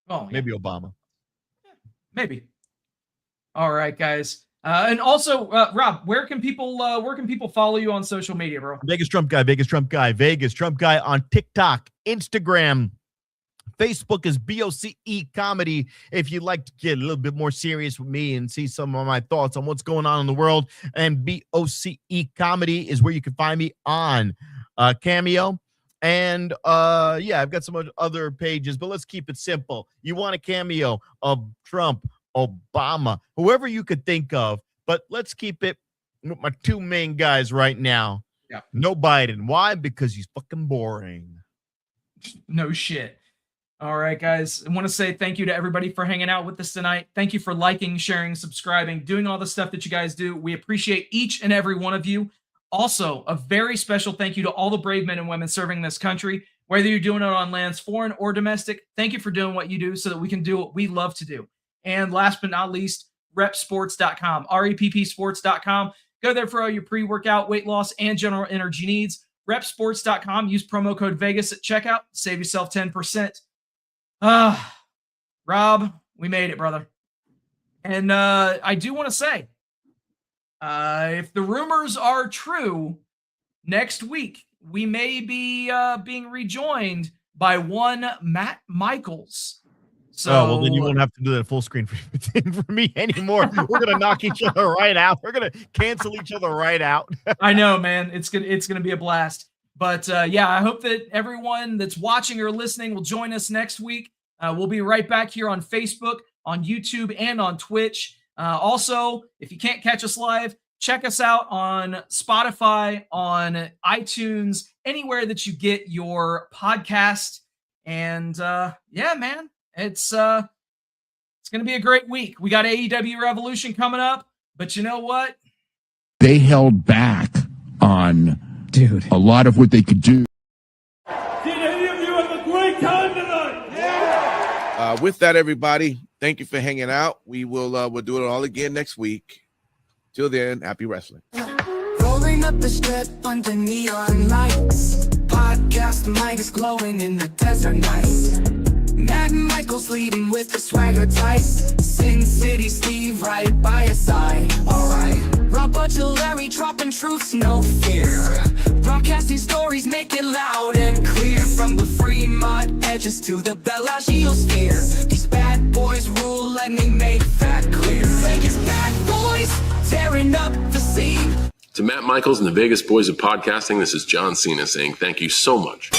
Oh, yeah. Maybe Obama. Yeah, maybe. All right, guys. And also, Rob, where can people follow you on social media, bro? Vegas Trump Guy on TikTok, Instagram, Facebook is BOCE Comedy. If you'd like to get a little bit more serious with me and see some of my thoughts on what's going on in the world, and BOCE Comedy is where you can find me on Cameo. And yeah, I've got some other pages, but let's keep it simple. You want a cameo of Trump, Obama, whoever you could think of, but let's keep it with my two main guys right now. Yeah. No Biden. Why? Because he's fucking boring. No shit. All right, guys. I want to say thank you to everybody for hanging out with us tonight. Thank you for liking, sharing, subscribing, doing all the stuff that you guys do. We appreciate each and every one of you. Also, a very special thank you to all the brave men and women serving this country, whether you're doing it on lands foreign or domestic. Thank you for doing what you do so that we can do what we love to do. And last but not least, repsports.com, reppsports.com. Go there for all your pre-workout, weight loss, and general energy needs. Repsports.com. Use promo code Vegas at checkout. Save yourself 10%. Rob, we made it, brother. And I do want to say, if the rumors are true, next week we may be being rejoined by one Matt Michaels. So, well, then you won't have to do that full screen for me anymore. We're gonna knock each other right out. We're gonna cancel each other right out. I know, man. It's gonna be a blast. But yeah, I hope that everyone that's watching or listening will join us next week. We'll be right back here on Facebook, on YouTube, and on Twitch. Also, if you can't catch us live, check us out on Spotify, on iTunes, anywhere that you get your podcast. And yeah, man, it's going to be a great week. We got AEW Revolution coming up, but you know what? They held back on a lot of what they could do. Did any of you have a great time tonight? Yeah. With that, everybody, thank you for hanging out. We'll do it all again next week. Till then, happy wrestling. Rolling up the strip under neon lights. Podcast mic is glowing in the desert nights. Matt Michaels leading with the swagger tight. Sin City Steve right by your side. Alright. Rob Larry dropping truths, no fear. Broadcasting stories, make it loud and clear. From the Fremont edges to the Bellagio sphere. These bad boys rule, let me make that clear. Vegas bad boys, tearing up the scene. To Matt Michaels and the Vegas Boys of Podcasting, this is John Cena saying thank you so much.